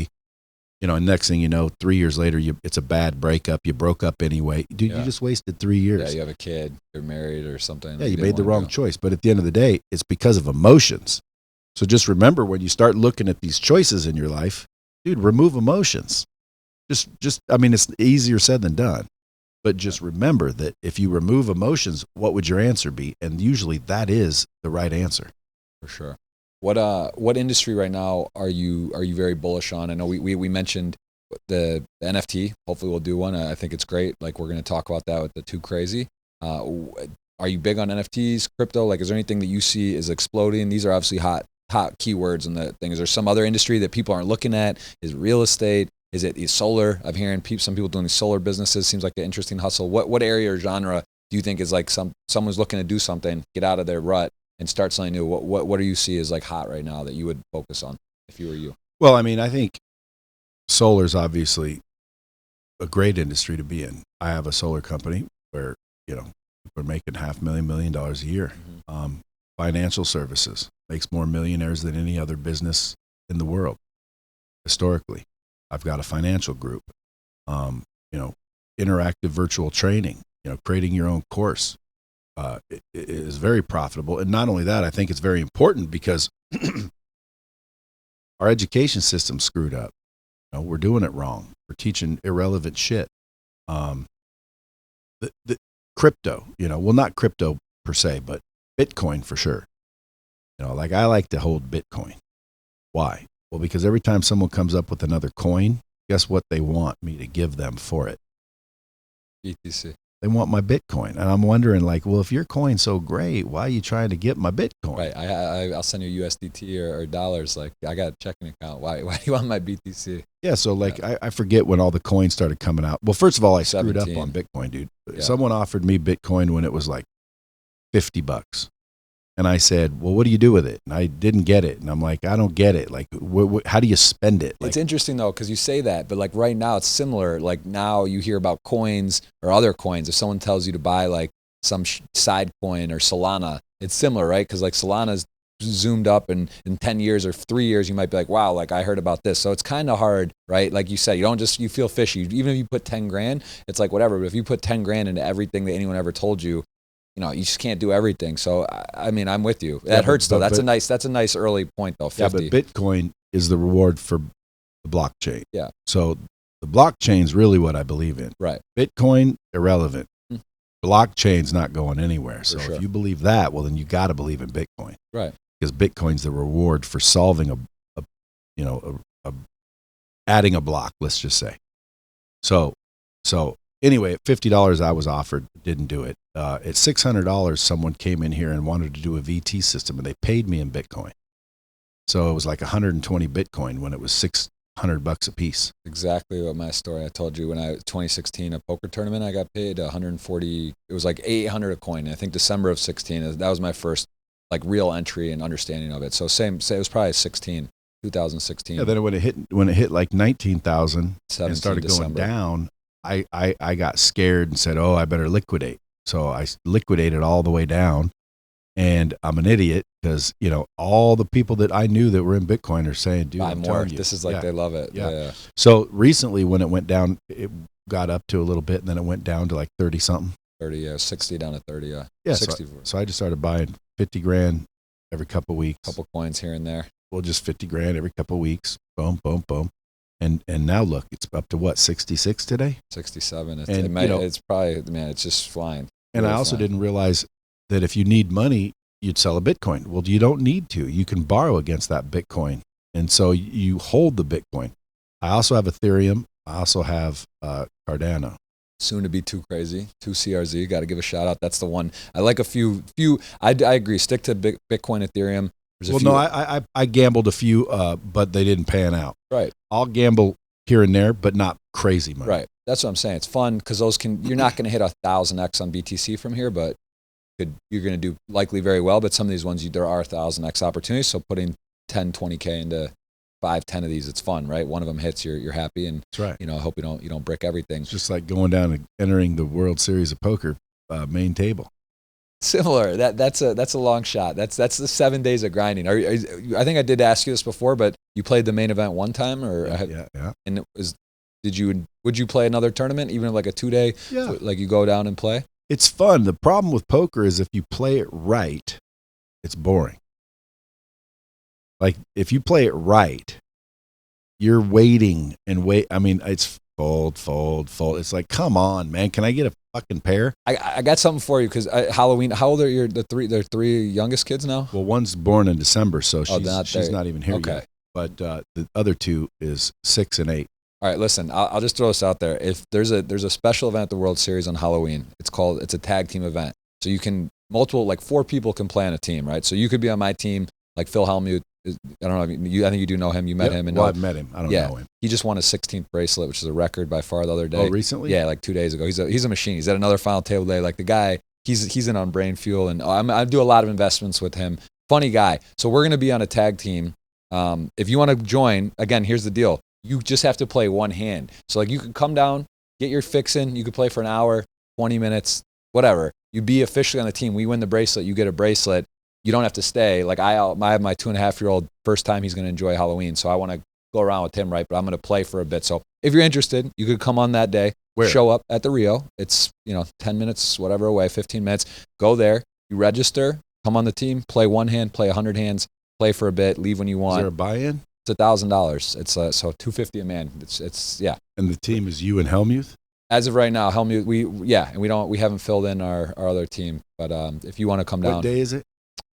and next thing you know, 3 years later, it's a bad breakup. You broke up anyway. Dude, you just wasted 3 years. Yeah, you have a kid, you're married or something. Yeah, you made the wrong choice. But at the end of the day, it's because of emotions. So just remember, when you start looking at these choices in your life, dude, remove emotions. It's easier said than done. But just remember that if you remove emotions, what would your answer be? And usually that is the right answer. For sure. What industry right now are you very bullish on? I know we mentioned the NFT. Hopefully we'll do one. I think it's great. Like, we're going to talk about that with the Too Crazy. Are you big on NFTs, crypto? Like, is there anything that you see is exploding? These are obviously hot keywords in the thing. Is there some other industry that people aren't looking at? Is it real estate? Is it solar? I'm hearing some people doing these solar businesses. Seems like an interesting hustle. What area or genre do you think is like someone's looking to do something, get out of their rut and start something new? What do you see as like hot right now that you would focus on if you were you? Well, I think solar is obviously a great industry to be in. I have a solar company where, we're making $500,000 million a year. Mm-hmm. Financial services makes more millionaires than any other business in the world. Historically, I've got a financial group, interactive virtual training, creating your own course. It is very profitable. And not only that, I think it's very important because our education system's screwed up. We're doing it wrong. We're teaching irrelevant shit. The crypto, not crypto per se, but Bitcoin for sure. Like, I like to hold Bitcoin. Why? Well, because every time someone comes up with another coin, guess what they want me to give them for it? BTC. They want my Bitcoin. And I'm wondering, like, well, if your coin's so great, why are you trying to get my Bitcoin? Right. I'll send you USDT or dollars. Like, I got a checking account. Why do you want my BTC? Yeah. So, like, yeah. I forget when all the coins started coming out. Well, first of all, I screwed up on Bitcoin, dude. Yeah. Someone offered me Bitcoin when it was like $50. And I said, well, what do you do with it? And I didn't get it. And I'm like, I don't get it. Like, how do you spend it? Like, it's interesting, though, because you say that, but like right now it's similar. Like, now you hear about coins or other coins. If someone tells you to buy like some side coin or Solana, it's similar, right? Because like Solana's zoomed up, and in 10 years or 3 years, you might be like, wow, like I heard about this. So it's kind of hard, right? Like you said, you feel fishy. Even if you put 10 grand, it's like whatever. But if you put 10 grand into everything that anyone ever told you, you just can't do everything. So, I'm with you. That hurts, though. That's a nice early point, though, 50. Yeah, but Bitcoin is the reward for the blockchain. Yeah. So the blockchain's really what I believe in. Right. Bitcoin, irrelevant. Blockchain's not going anywhere. So sure. If you believe that, well, then you got to believe in Bitcoin. Right. Because Bitcoin's the reward for solving adding a block, let's just say. So anyway, at $50 I was offered, didn't do it. At $600, someone came in here and wanted to do a VT system, and they paid me in Bitcoin. So it was like 120 Bitcoin when it was $600 a piece. Exactly what my story I told you when 2016 a poker tournament, I got paid 140. It was like 800 a coin. I think December of 16. That was my first like real entry and understanding of it. So it was probably 2016. Yeah. Then when it hit like 19,000 and started going December. down, I got scared and said, oh, I better liquidate. So I liquidated all the way down, and I'm an idiot because, all the people that I knew that were in Bitcoin are saying, dude, buy I'm more. telling you. This is like, they love it. Yeah. So recently when it went down, it got up to a little bit, and then it went down to like 30 something. 30, yeah, 60 down to 30, yeah. Yeah. 60. So I just started buying 50 grand every couple of weeks. Couple coins here and there. Well, just 50 grand every couple of weeks. Boom, boom, boom. And now look, it's up to what, 66 today? 67. And, It's probably, man, it's just flying. And I also didn't realize that if you need money, you'd sell a Bitcoin. Well, you don't need to. You can borrow against that Bitcoin. And so you hold the Bitcoin. I also have Ethereum. I also have Cardano. Soon to be Too Crazy, 2CRZ. Got to give a shout out. That's the one. I like a few. I agree. Stick to Bitcoin, Ethereum. I gambled a few, but they didn't pan out. Right. I'll gamble here and there, but not crazy money. Right. That's what I'm saying. It's fun because you're not going to hit 1,000x on BTC from here, but you're going to do likely very well. But some of these ones, there are 1,000x opportunities. So putting 10, 20K into 5, 10 of these, it's fun, right? One of them hits, you're happy, and that's right. I hope you don't brick everything. It's just like going down and entering the World Series of Poker main table. Similar. That's a long shot. That's the 7 days of grinding. I think I did ask you this before, but you played the main event one time, or yeah. And would you play another tournament, even like a 2-day? Yeah. Like you go down and play. It's fun. The problem with poker is if you play it right, it's boring. Like if you play it right, you're waiting and wait. I mean, it's fold. It's like, come on, man. Can I get a fucking pair? I got something for you because Halloween. How old are the three youngest kids now? Well, one's born in December, so she's not even here okay. yet. But the other two is 6 and 8. All right, listen. I'll just throw this out there. If there's a special event at the World Series on Halloween, it's a tag team event. So you can 4 people can play on a team, right? So you could be on my team, like Phil Hellmuth. I don't know. I think you do know him. You met him. I've met him. I don't know him. He just won his 16th bracelet, which is a record by far the other day. Oh, recently? Yeah, like 2 days ago. He's a machine. He's at another final table day. Like the guy, he's in on Brain Fuel, and I do a lot of investments with him. Funny guy. So we're going to be on a tag team. If you want to join, again, here's the deal. You just have to play one hand. So like you can come down, get your fix in. You could play for an hour, 20 minutes, whatever. You'd be officially on the team. We win the bracelet. You get a bracelet. You don't have to stay. Like I have my 2.5-year-old, first time he's going to enjoy Halloween. So I want to go around with him, right? But I'm going to play for a bit. So if you're interested, you could come on that day. Where? Show up at the Rio. It's 10 minutes, whatever away, 15 minutes. Go there. You register. Come on the team. Play one hand. Play 100 hands. Play for a bit. Leave when you want. Is there a buy-in? It's $1,000. It's so $250 a man. It's yeah. And the team is you and Hellmuth? As of right now, Hellmuth. We haven't filled in our other team. But if you want to come down, what day is it?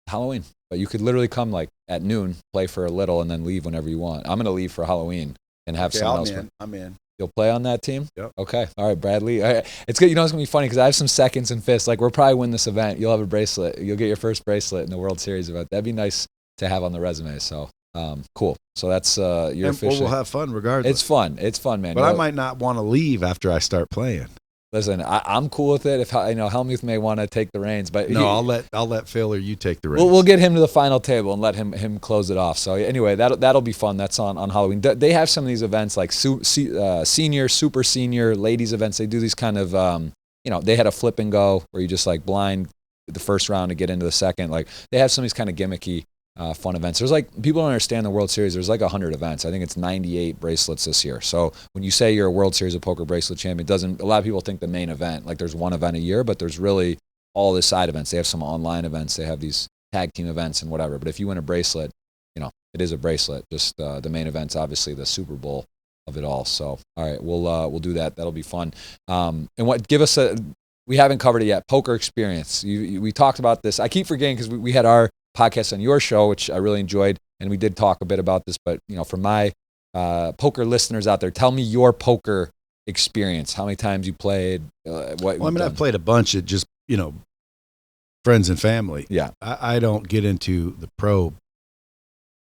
Halloween. But you could literally come like at noon, play for a little, and then leave whenever you want. I'm going to leave for Halloween and have someone else. I'm in. You'll play on that team? Yep. Okay. All right, Bradley. All right. It's good. It's going to be funny because I have some seconds and fifths. Like, we'll probably win this event. You'll have a bracelet. You'll get your first bracelet in the World Series event. That'd be nice to have on the resume. So, cool. So that's your official. We'll have fun regardless. It's fun, man. But I might not want to leave after I start playing. Listen, I'm cool with it. If Hellmuth may want to take the reins, but no, I'll let Phil or you take the reins. We'll get him to the final table and let him close it off. So anyway, that'll be fun. That's on Halloween. They have some of these events like senior, super senior, ladies events. They do these kind of they had a flip and go where you just like blind the first round to get into the second. Like they have some of these kind of gimmicky fun events. There's like, people don't understand the World Series. There's like 100 events. I think it's 98 bracelets this year. So when you say you're a World Series of Poker bracelet champion, a lot of people think the main event, like there's one event a year, but there's really all the side events. They have some online events. They have these tag team events and whatever. But if you win a bracelet, it is a bracelet. Just the main event's obviously the Super Bowl of it all. So, all right, we'll do that. That'll be fun. And we haven't covered it yet. Poker experience. We talked about this. I keep forgetting because we had our podcast on your show, which I really enjoyed, and we did talk a bit about this. But for my poker listeners out there, tell me your poker experience. How many times you played? I've played a bunch of just friends and family. Yeah, I don't get into the pro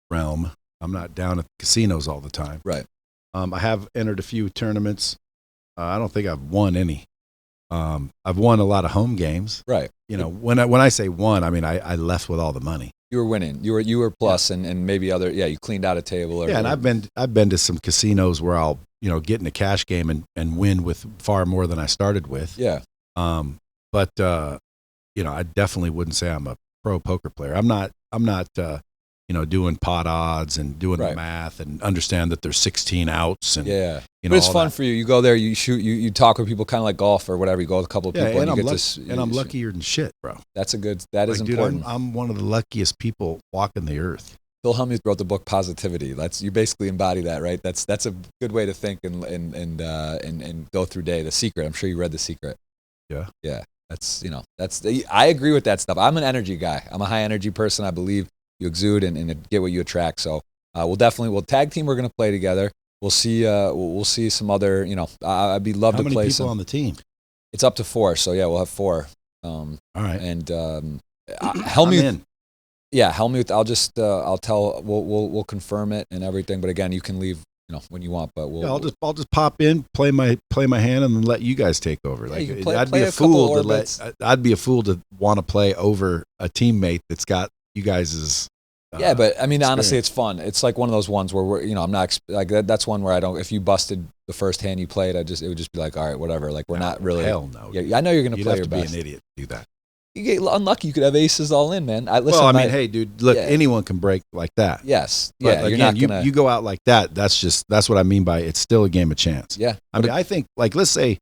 realm. I'm not down at casinos all the time. Right. I have entered a few tournaments. I don't think I've won any. I've won a lot of home games. Right. When I say won, I mean I left with all the money. You were winning. You were plus, and maybe other. Yeah, you cleaned out a table. And I've been to some casinos where I'll get in a cash game and win with far more than I started with. Yeah. But I definitely wouldn't say I'm a pro poker player. I'm not doing pot odds and doing the math and understand that there's 16 outs and but it's fun for you. You go there, you shoot, you talk with people, kind of like golf or whatever. You go with a couple of people, and I'm luckier than shit, bro. That is important. I'm one of the luckiest people walking the earth. Phil Hellmuth wrote the book Positivity. You basically embody that, right? That's a good way to think and go through day. The Secret. I'm sure you read The Secret. Yeah. Yeah. I agree with that stuff. I'm an energy guy. I'm a high energy person. I believe you exude and get what you attract. So we'll tag team. We're going to play together. We'll see. We'll see some other. I'd be love How to many play people on the team? It's up to 4. So yeah, we'll have 4. All right. And Helmuth. I'm in. Yeah, Helmuth. We'll confirm it and everything. But again, you can leave, when you want. But I'll just pop in, play my hand, and then let you guys take over. I'd be a fool to want to play over a teammate that's got you guys'. Yeah, but I mean, experience. honestly, it's fun. It's like one of those ones where I'm not like that. That's one where I don't. If you busted the first hand you played, it would just be like, all right, whatever. Like we're not really. Hell no. Yeah, I know you're going to play You'd your have to best. be an idiot to do that. You get unlucky. You could have aces all in, man. Hey, dude, look, anyone can break like that. Yes. But yeah. Again, you're not gonna. You go out like that. That's what I mean by it's still a game of chance. Yeah. I think let's say,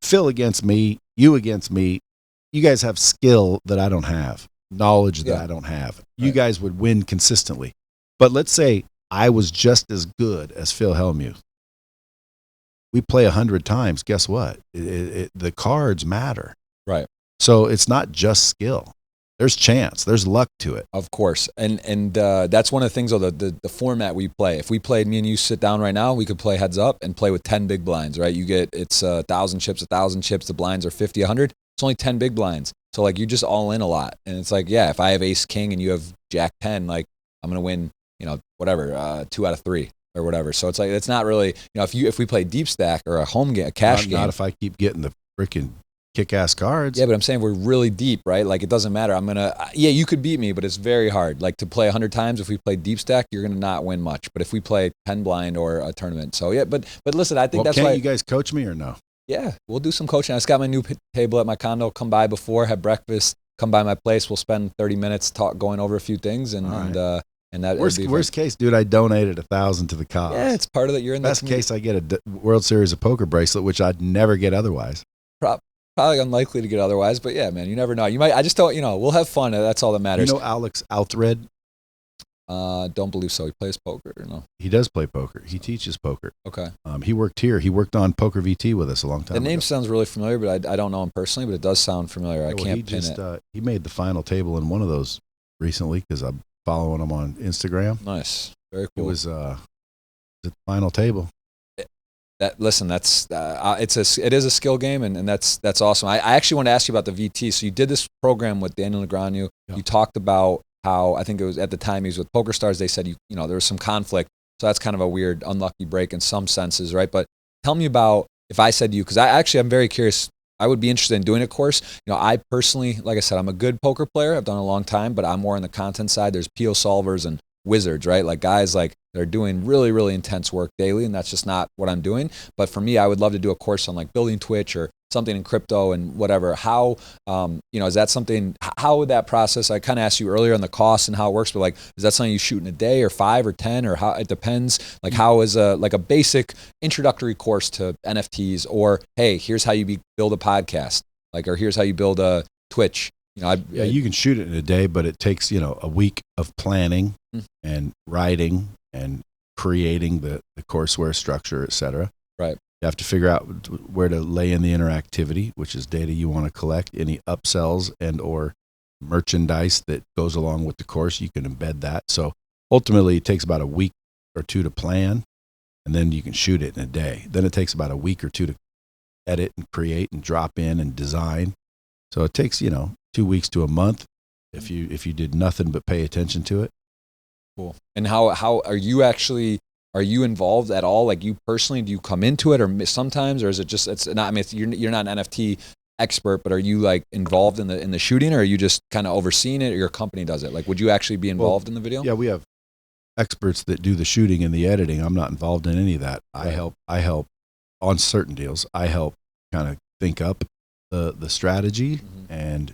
Phil against me, you against me. You guys have skill that I don't have, knowledge that I don't have. You guys would win consistently. But let's say I was just as good as Phil Hellmuth. We play 100 times. Guess what? The cards matter. Right. So it's not just skill. There's chance. There's luck to it. Of course. And that's one of the things, though, the format we play. If we played, me and you sit down right now, we could play heads up and play with 10 big blinds, right? It's 1,000 chips. The blinds are 50, 100. It's only 10 big blinds. So, you just all in a lot. And it's like, yeah, if I have ace king and you have jack 10, I'm going to win, 2 out of 3 or whatever. So it's like, it's not really, if we play deep stack or a home game, a cash game. Not if I keep getting the freaking kick-ass cards. Yeah, but I'm saying we're really deep, right? Like, it doesn't matter. You could beat me, but it's very hard. Like, to play 100 times, if we play deep stack, you're going to not win much. But if we play 10 blind or a tournament. So, yeah, but listen, I think that's why. Can't you guys coach me or no? Yeah, we'll do some coaching. I just got my new table at my condo. Come by before, have breakfast, come by my place. We'll spend 30 minutes going over a few things. And that worst case, dude, I donated 1,000 to the cause. Yeah, it's part of that. You're in best case, I get a World Series of Poker bracelet, which I'd never get otherwise. Probably unlikely to get otherwise, but yeah, man, you never know. You might. I just don't. We'll have fun. That's all that matters. Alex Althred? Don't believe so. He plays poker or no? He does play poker. He teaches poker. Okay. He worked here. He worked on Poker VT with us a long time ago. The name sounds really familiar, but I don't know him personally, but it does sound familiar. I can't pin it. He made the final table in one of those recently because I'm following him on Instagram. Nice. Very cool. It was the final table. It is a skill game, and that's awesome. I actually want to ask you about the VT. So you did this program with Daniel Negreanu. Yeah. You talked about how, I think it was at the time he was with PokerStars, they said there was some conflict. So that's kind of a weird, unlucky break in some senses, right? But tell me about, if I said to you, because I'm very curious, I would be interested in doing a course. I personally, like I said, I'm a good poker player. I've done it a long time, but I'm more on the content side. There's PO solvers and wizards, right? Like guys that are doing really, really intense work daily, and that's just not what I'm doing. But for me, I would love to do a course on building Twitch or something in crypto and whatever. How, is that something, how would that process, I kind of asked you earlier on the cost and how it works, but is that something you shoot in a day or 5 or 10 or how, it depends? How is a basic introductory course to NFTs, or, hey, here's how you build a podcast, or here's how you build a Twitch. You can shoot it in a day, but it takes, a week of planning and writing and creating the courseware structure, et cetera. Right. You have to figure out where to lay in the interactivity, which is data you want to collect, any upsells and or merchandise that goes along with the course. You can embed that. So ultimately, it takes about a week or 2 to plan, and then you can shoot it in a day. Then it takes about a week or 2 to edit and create and drop in and design. So it takes, 2 weeks to a month if you did nothing but pay attention to it. Cool. And how are you involved at all? You personally, do you come into it or sometimes, or is it just, it's not, you're not an NFT expert, but are you involved in the shooting, or are you just kind of overseeing it, or your company does it? Would you actually be involved in the video? Yeah, we have experts that do the shooting and the editing. I'm not involved in any of that. Right. I help on certain deals. I help kind of think up the strategy and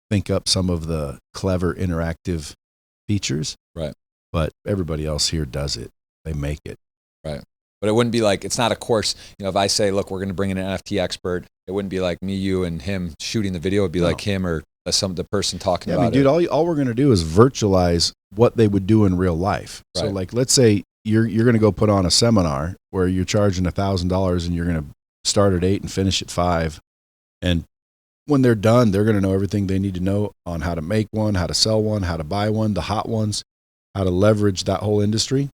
think up some of the clever interactive features. Right. But everybody else here does it. They make it. Right. But it wouldn't be it's not a course. If I say, look, we're going to bring in an NFT expert, it wouldn't be me, you, and him shooting the video. It'd be him or the person talking Yeah, I about mean, dude, it. all we're going to do is virtualize what they would do in real life. So, Right. like, let's say you're going to go put on a seminar where you're charging $1,000 and you're going to start at 8 and finish at 5. And when they're done, they're going to know everything they need to know on how to make one, how to sell one, how to buy one, the hot ones, how to leverage that whole industry.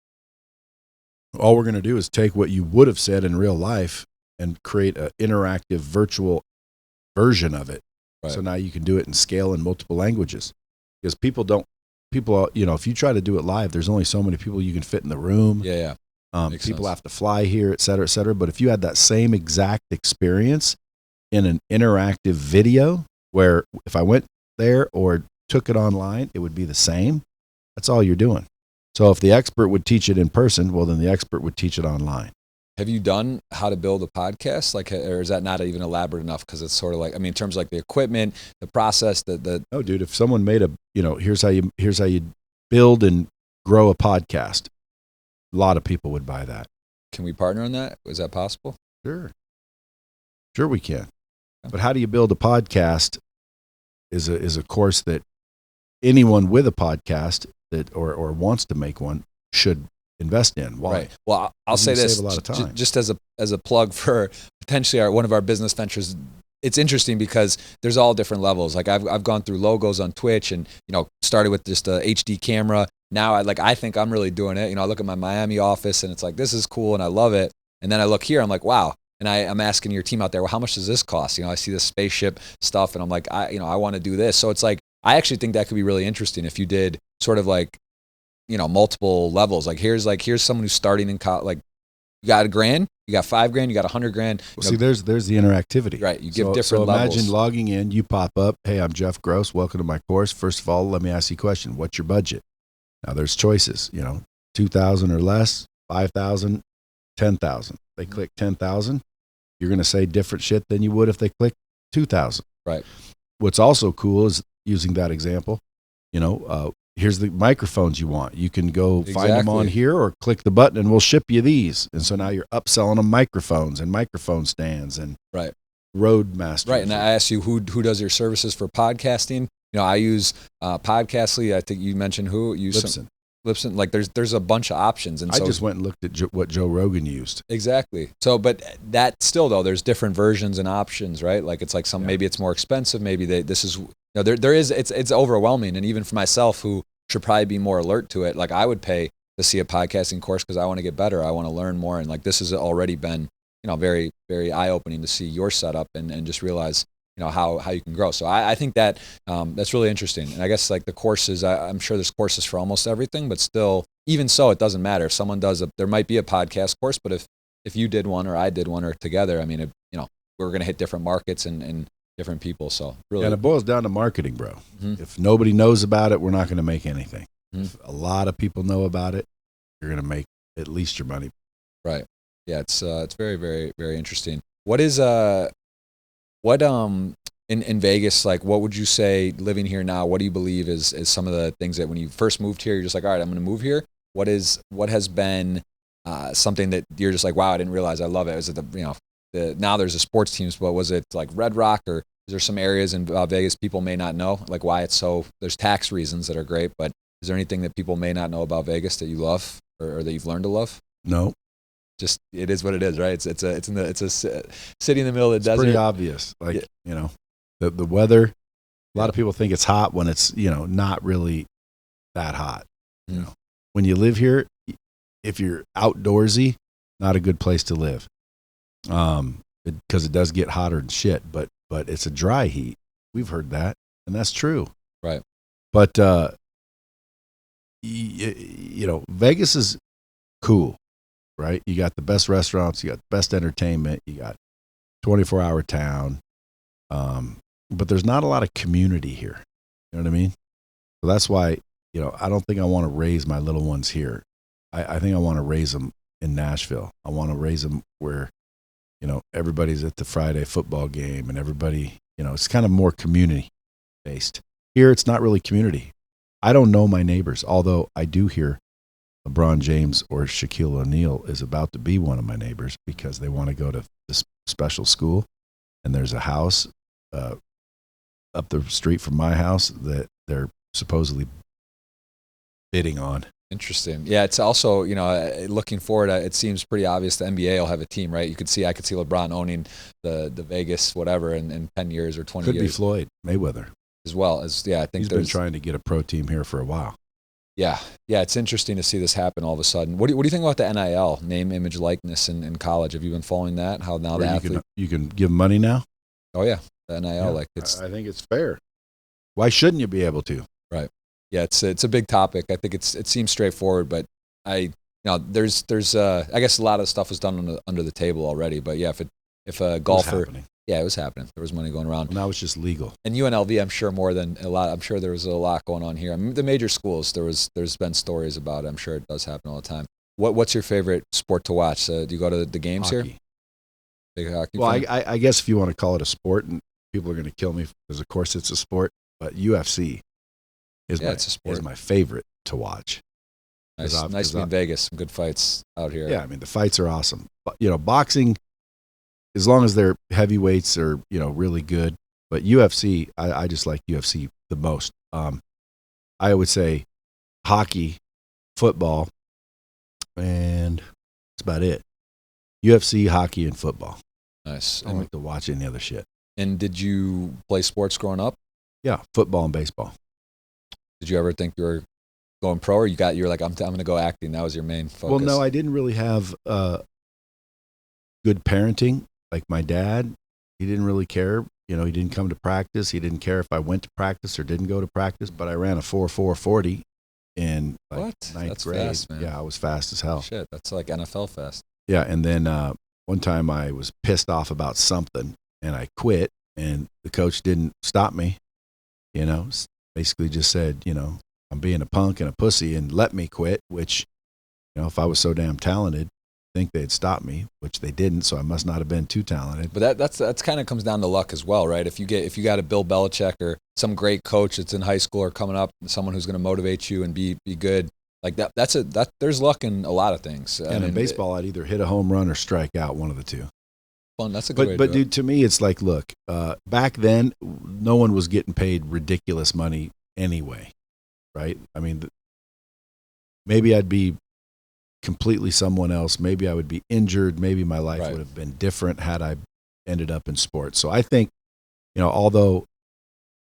All we're going to do is take what you would have said in real life and create an interactive virtual version of it. Right. So now you can do it in scale in multiple languages, because people, if you try to do it live, there's only so many people you can fit in the room. Yeah. Makes People sense. have to fly here, et cetera, et cetera. But if you had that same exact experience in an interactive video, where if I went there or took it online, it would be the same. That's all you're doing. So if the expert would teach it in person, well, then the expert would teach it online. Have you done how to build a podcast? Like, or is that not even elaborate enough? Because it's sort of like, I mean, in terms of like the equipment, the process, No, dude, if someone made here's how you build and grow a podcast, a lot of people would buy that. Can we partner on that? Is that possible? Sure we can. But how do you build a podcast is a course that anyone with a podcast that or wants to make one should invest in. Why? Right. Well, I'll say this, save a lot of time. just as a plug for potentially one of our business ventures. It's interesting because there's all different levels. Like I've gone through logos on Twitch and, started with just a HD camera. Now I think I'm really doing it. I look at my Miami office and it's like, this is cool and I love it. And then I look here, I'm like, wow. And I'm asking your team out there, well, how much does this cost? I see the spaceship stuff and I'm like, I want to do this. So it's like, I actually think that could be really interesting if you did sort of like, multiple levels. Like here's someone who's starting in college. Like you got $1,000, you got $5,000, you got $100,000. Well, see, there's the interactivity. Right. You give different so levels. Imagine logging in, you pop up, hey, I'm Jeff Gross. Welcome to my course. First of all, let me ask you a question. What's your budget? Now there's choices, 2,000 or less, 5,000, 10,000. They click 10,000. You're going to say different shit than you would if they click 2,000. Right. What's also cool is using that example, here's the microphones you want. You can go find them on here or click the button and we'll ship you these. And so now you're upselling them microphones and microphone stands and Roadmasters. Right. And I asked you who does your services for podcasting. I use Podcastly. I think you mentioned who you Libsyn. Like there's a bunch of options. And I just went and looked at what Joe Rogan used. Exactly. So, but that still though, there's different versions and options, right? Like it's like maybe it's more expensive. Maybe this is, there is, it's overwhelming. And even for myself who should probably be more alert to it, like I would pay to see a podcasting course because I want to get better. I want to learn more. And like, this has already been, very, very eye opening to see your setup and just realize, how you can grow. So I think that that's really interesting. And I guess like the courses, I'm sure there's courses for almost everything, but still, even so, it doesn't matter. If someone there might be a podcast course, but if you did one or I did one or together, I mean, we're going to hit different markets and different people. So really. And it boils down to marketing, bro. Mm-hmm. If nobody knows about it, we're not going to make anything. Mm-hmm. If a lot of people know about it, you're going to make at least your money. Right. Yeah. It's very, very, very interesting. What is, in Vegas, like, what would you say living here now, what do you believe is some of the things that when you first moved here, you're just like, all right, I'm going to move here. What has been, something that you're just like, wow, I didn't realize I love it. Is it now there's a sports teams, but was it like Red Rock or is there some areas in Vegas people may not know, like why it's so, there's tax reasons that are great, but is there anything that people may not know about Vegas that you love or that you've learned to love? No. Just, it is what it is, right? It's a city in the middle of the desert. Pretty obvious. Like, the weather, a lot of people think it's hot when it's, not really that hot. Mm. When you live here, if you're outdoorsy, not a good place to live. Because it does get hotter than shit, but it's a dry heat. We've heard that, and that's true. Right. But, Vegas is cool, right? You got the best restaurants, you got the best entertainment, you got 24-hour town. But there's not a lot of community here. You know what I mean? So that's why, I don't think I want to raise my little ones here. I think I want to raise them in Nashville. I want to raise them where, everybody's at the Friday football game and everybody, it's kind of more community based. Here, it's not really community. I don't know my neighbors, although I do hear LeBron James or Shaquille O'Neal is about to be one of my neighbors because they want to go to this special school and there's a house up the street from my house that they're supposedly bidding on. Interesting. Yeah, it's also, looking forward, it seems pretty obvious the NBA will have a team, right? I could see LeBron owning the Vegas whatever in 10 years or 20 Could years. be Floyd Mayweather. As well as, I think he's been trying to get a pro team here for a while. Yeah, it's interesting to see this happen all of a sudden. What do you think about the NIL, name, image, likeness in college? Have you been following that? How now the athlete... You can give money now? Oh, yeah, the NIL. Yeah, it's. I think it's fair. Why shouldn't you be able to? Right. Yeah, it's a big topic. I think it seems straightforward, but there's I guess a lot of stuff was done under the table already. But yeah, if a golfer, it was happening. There was money going around. Well, now it's just legal. And UNLV, I'm sure more than a lot. I'm sure there was a lot going on here. I mean, the major schools, there's been stories about it. I'm sure it does happen all the time. What's your favorite sport to watch? Do you go to the games Hockey. here? Big hockey. Well, I guess if you want to call it a sport, and people are going to kill me because of course it's a sport, but UFC is my favorite to watch. Nice to be in Vegas. Some good fights out here. Yeah, I mean the fights are awesome. But, boxing, as long as their heavyweights are really good, but UFC, I just like UFC the most. I would say hockey, football, and that's about it. UFC, hockey, and football. Nice. I don't like to watch any other shit. And did you play sports growing up? Yeah, football and baseball. Did you ever think you were going pro, or you're like, I'm going to go acting? That was your main focus. Well, no, I didn't really have good parenting. Like my dad, he didn't really care. He didn't come to practice. He didn't care if I went to practice or didn't go to practice. But I ran a 4.40 in ninth That's grade. fast, man. Yeah, I was fast as hell. Shit, that's like NFL fast. Yeah, and then one time I was pissed off about something, and I quit. And the coach didn't stop me. Basically just said, I'm being a punk and a pussy, and let me quit. Which, if I was so damn talented, I think they'd stop me, which they didn't. So I must not have been too talented. But that's kind of comes down to luck as well, right? If you got a Bill Belichick or some great coach that's in high school or coming up, someone who's going to motivate you and be good, like that. There's luck in a lot of things. And in baseball, I'd either hit a home run or strike out, one of the two. Fun. That's a good way to But do dude, to me, it's like, look, back then, no one was getting paid ridiculous money anyway, right? I mean, maybe I'd be completely someone else. Maybe I would be injured. Maybe my life would have been different had I ended up in sports. So I think, although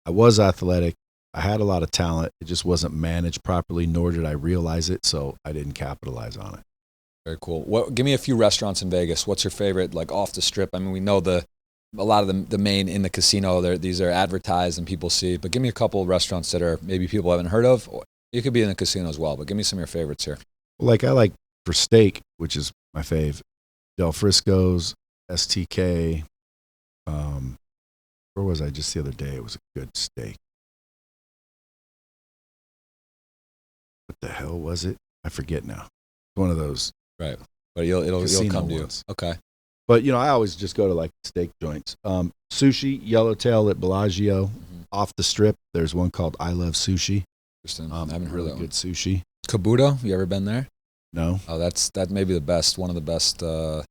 I was athletic, I had a lot of talent, it just wasn't managed properly, nor did I realize it, so I didn't capitalize on it. Very cool. Give me a few restaurants in Vegas. What's your favorite, like off the strip? I mean, we know a lot of the main in the casino. These are advertised and people see. But give me a couple of restaurants that are maybe people haven't heard of. You could be in the casino as well. But give me some of your favorites here. Like I like for steak, which is my fave, Del Frisco's, STK. Where was I just the other day? It was a good steak. What the hell was it? I forget now. One of those. Right. But it'll come to you. Okay. But, I always just go to like steak joints. Sushi, Yellowtail at Bellagio. Mm-hmm. Off the strip, there's one called I Love Sushi. Interesting. I haven't heard really of that good sushi. Kabuto, you ever been there? No. Oh, that may be the best, one of the best in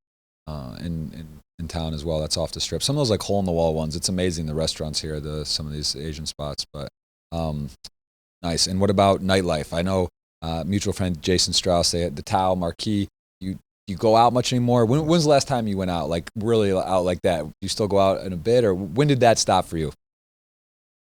town as well. That's off the strip. Some of those like hole in the wall ones. It's amazing the restaurants here, some of these Asian spots. But nice. And what about nightlife? I know mutual friend Jason Strauss. They had the Tao Marquee. You go out much anymore? When's the last time you went out, like really out like that? You still go out in a bit, or when did that stop for you?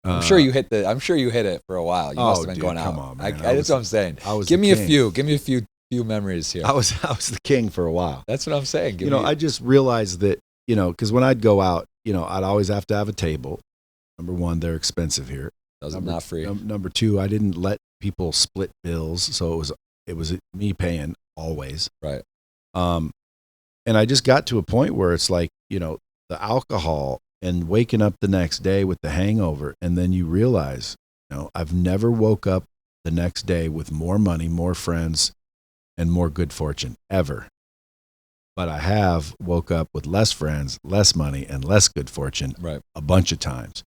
I'm sure you hit it for a while. You must have been going out. Come on, man. That's what I'm saying. Give me a few memories here. I was the king for a while. That's what I'm saying. I just realized that, because when I'd go out, I'd always have to have a table. Number one, they're expensive here. Not free. Number two, I didn't let people split bills, so it was me paying always. Right. And I just got to a point where it's like, the alcohol and waking up the next day with the hangover, and then you realize, I've never woke up the next day with more money, more friends, and more good fortune ever. But I have woke up with less friends, less money, and less good fortune a bunch of times.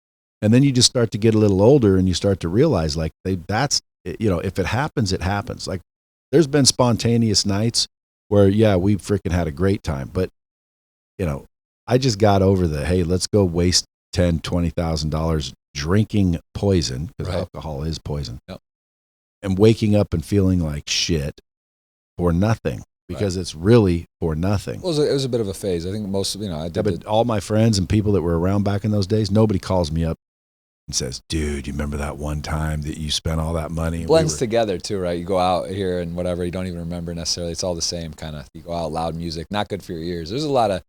And then you just start to get a little older and you start to realize like if it happens, it happens. Like there's been spontaneous nights where, we freaking had a great time. But, I just got over hey, let's go waste $10,000, $20,000 drinking poison, because alcohol is poison, and waking up and feeling like shit for nothing, because it's really for nothing. Well, it was a bit of a phase. I think most, I did. But all my friends and people that were around back in those days, nobody calls me up and says, dude, you remember that one time that you spent all that money? It blends together too, right? You go out here and whatever, you don't even remember necessarily. It's all the same kind of. You go out, loud music, not good for your ears. There's a lot of,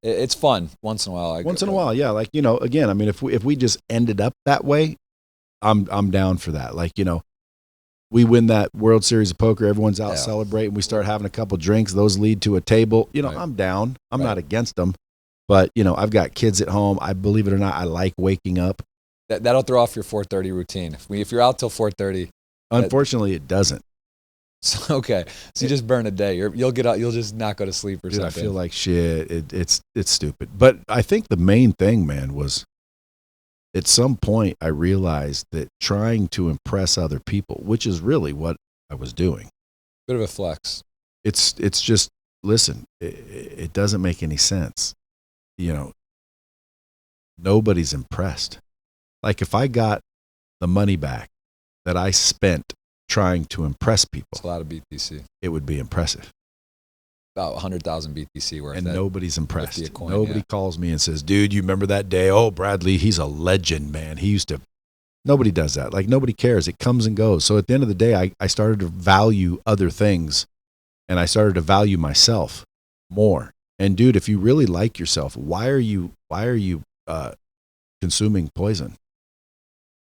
it's fun once in a while. Once in a while, yeah. Like, again, I mean, if we just ended up that way, I'm down for that. Like, we win that World Series of Poker, everyone's out celebrating, we start having a couple drinks, those lead to a table. I'm down. I'm not against them. But, I've got kids at home. I believe it or not, I like waking up. That'll throw off your 4:30 routine. If you're out till 4:30. Unfortunately, it doesn't. Okay. So you just burn a day. You'll get out. You'll just not go to sleep or something. I feel like shit. It's stupid. But I think the main thing, man, was at some point I realized that trying to impress other people, which is really what I was doing. Bit of a flex. It's just, listen, it doesn't make any sense. Nobody's impressed. Like, if I got the money back that I spent trying to impress people, it's a lot of BTC. It would be impressive. About 100,000 BTC worth. And nobody's impressed. Nobody calls me and says, dude, you remember that day? Oh, Bradley, he's a legend, man. Nobody does that. Like, nobody cares. It comes and goes. So at the end of the day, I started to value other things, and I started to value myself more. And dude, if you really like yourself, why are you consuming poison?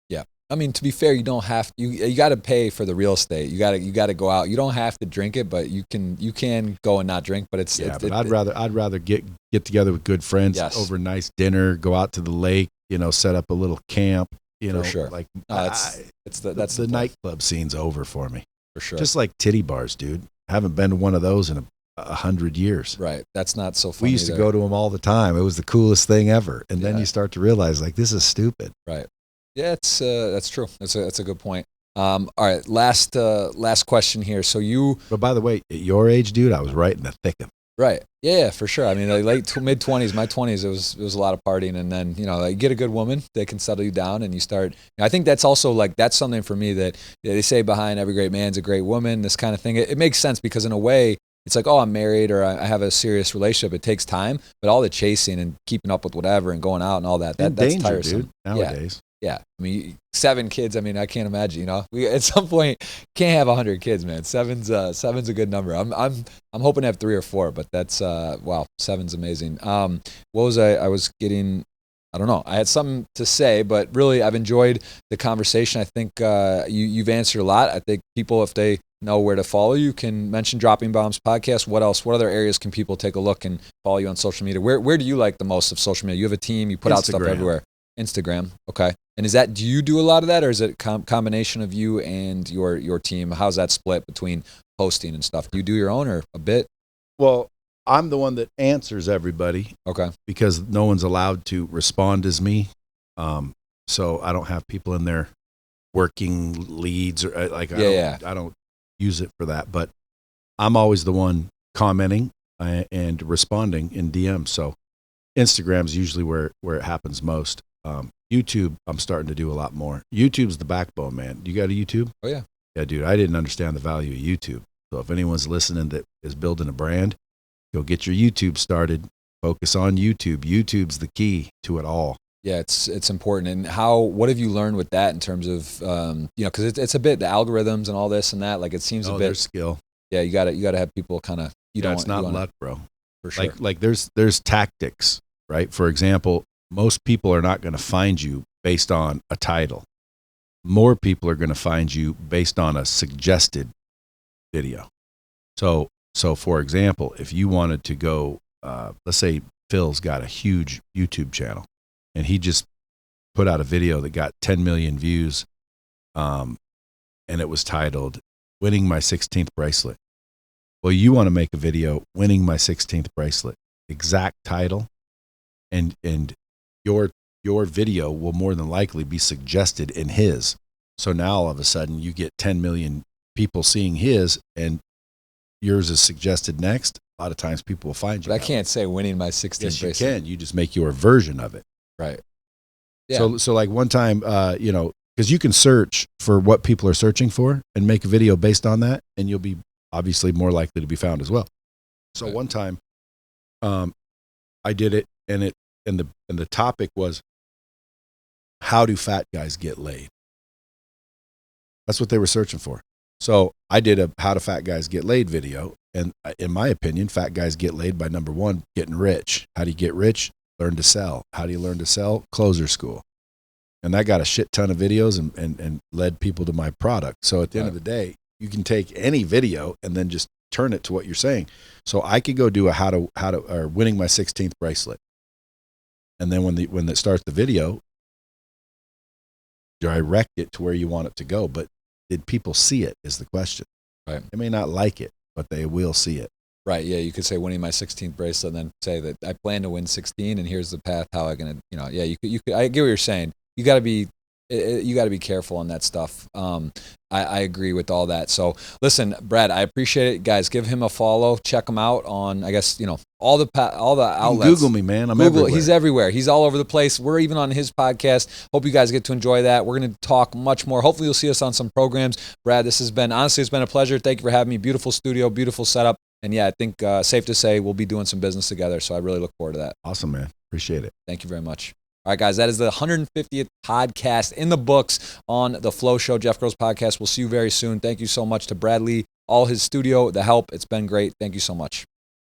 Yeah. I mean, to be fair, you don't have you got to pay for the real estate. You got to go out. You don't have to drink it, but you can go and not drink. But I'd rather get together with good friends over a nice dinner, go out to the lake, set up a little camp, for sure. Like that's the nightclub scene's over for me. For sure. Just like titty bars, dude. I haven't been to one of those in 100 years. Right. That's not so fun. We used to go to them all the time. It was the coolest thing ever. And then you start to realize, like, this is stupid. Right. Yeah, that's true. That's a good point. All right, last question here. So But by the way, at your age, dude, I was right in the thick of it. Right. Yeah, for sure. I mean, like mid 20s, my 20s, it was a lot of partying, and then you get a good woman that can settle you down, and you start. I think that's also that's something for me that they say behind every great man's a great woman. This kind of thing. It makes sense because in a way, it's like, oh, I'm married or I have a serious relationship. It takes time, but all the chasing and keeping up with whatever and going out and all that's danger, tiresome. Dude, nowadays. Yeah. I mean, 7 kids. I mean, I can't imagine. We at some point can't have 100 kids, man. Seven's a good number. I'm hoping to have 3 or 4, but that's wow. 7's amazing. What was I was getting? I don't know. I had something to say, but really, I've enjoyed the conversation. I think you've answered a lot. I think people, if they know where to follow you, can mention Dropping Bombs Podcast. What else? What other areas can people take a look and follow you on social media? Where do you like the most of social media? You have a team. You put out stuff everywhere. Instagram. Okay. And do you do a lot of that, or is it a combination of you and your team? How's that split between posting and stuff? Do you do your own or a bit? Well, I'm the one that answers everybody. Okay. Because no one's allowed to respond as me. So I don't have people in there working leads or I don't use it for that, but I'm always the one commenting and responding in DMs. So Instagram's usually where it happens most. YouTube, I'm starting to do a lot more. YouTube's the backbone, man. You got a YouTube? Oh, yeah. Yeah, dude, I didn't understand the value of YouTube. So if anyone's listening that is building a brand, go get your YouTube started. Focus on YouTube. YouTube's the key to it all. Yeah, it's important. And what have you learned with that in terms of, because it's a bit the algorithms and all this and that, like it seems a bit. There's skill. Yeah, you got to have people kind of, it's not luck, bro. For sure. Like there's tactics, right? For example, most people are not going to find you based on a title. More people are going to find you based on a suggested video. So for example, if you wanted to go, let's say Phil's got a huge YouTube channel and he just put out a video that got 10 million views, and it was titled Winning My 16th Bracelet. Well, you want to make a video, Winning My 16th Bracelet, exact title, and your video will more than likely be suggested in his. So now all of a sudden you get 10 million people seeing his and yours is suggested next. A lot of times people will find you. But I can't say Winning My 16th Bracelet. Yes, you can. You just make your version of it. Right. Yeah. So like one time, you know, because you can search for what people are searching for and make a video based on that, and you'll be obviously more likely to be found as well. So Right. one time, I did it, and the topic was, how do fat guys get laid? That's what they were searching for. So I did a how do fat guys get laid video, and in my opinion, fat guys get laid by, number one, getting rich. How do you get rich? Learn to sell. How do you learn to sell? Closer school. And I got a shit ton of videos and led people to my product. So at the end of the day, you can take any video and then just turn it to what you're saying. So I could go do a how to or winning my 16th bracelet. And then when it starts the video, direct it to where you want it to go. But did people see it is the question. Right. They may not like it, but they will see it. Right. Yeah. You could say winning my 16th bracelet, and then say that I plan to win 16, and here's the path how I'm gonna, you know. Yeah. You could. I get what you're saying. You got to be careful on that stuff. I agree with all that. So listen, Brad, I appreciate it. Guys, give him a follow. Check him out on, I guess, you know, all the outlets. Google me, man. I'm everywhere. He's everywhere. He's all over the place. We're even on his podcast. Hope you guys get to enjoy that. We're going to talk much more. Hopefully you'll see us on some programs. Brad, this has been, honestly, it's been a pleasure. Thank you for having me. Beautiful studio, beautiful setup. And yeah, I think safe to say we'll be doing some business together. So I really look forward to that. Awesome, man. Appreciate it. Thank you very much. All right, guys, that is the 150th podcast in the books on the Flow Show, Jeff Gross Podcast. We'll see you very soon. Thank you so much to Bradley, all his studio, the help. It's been great. Thank you so much.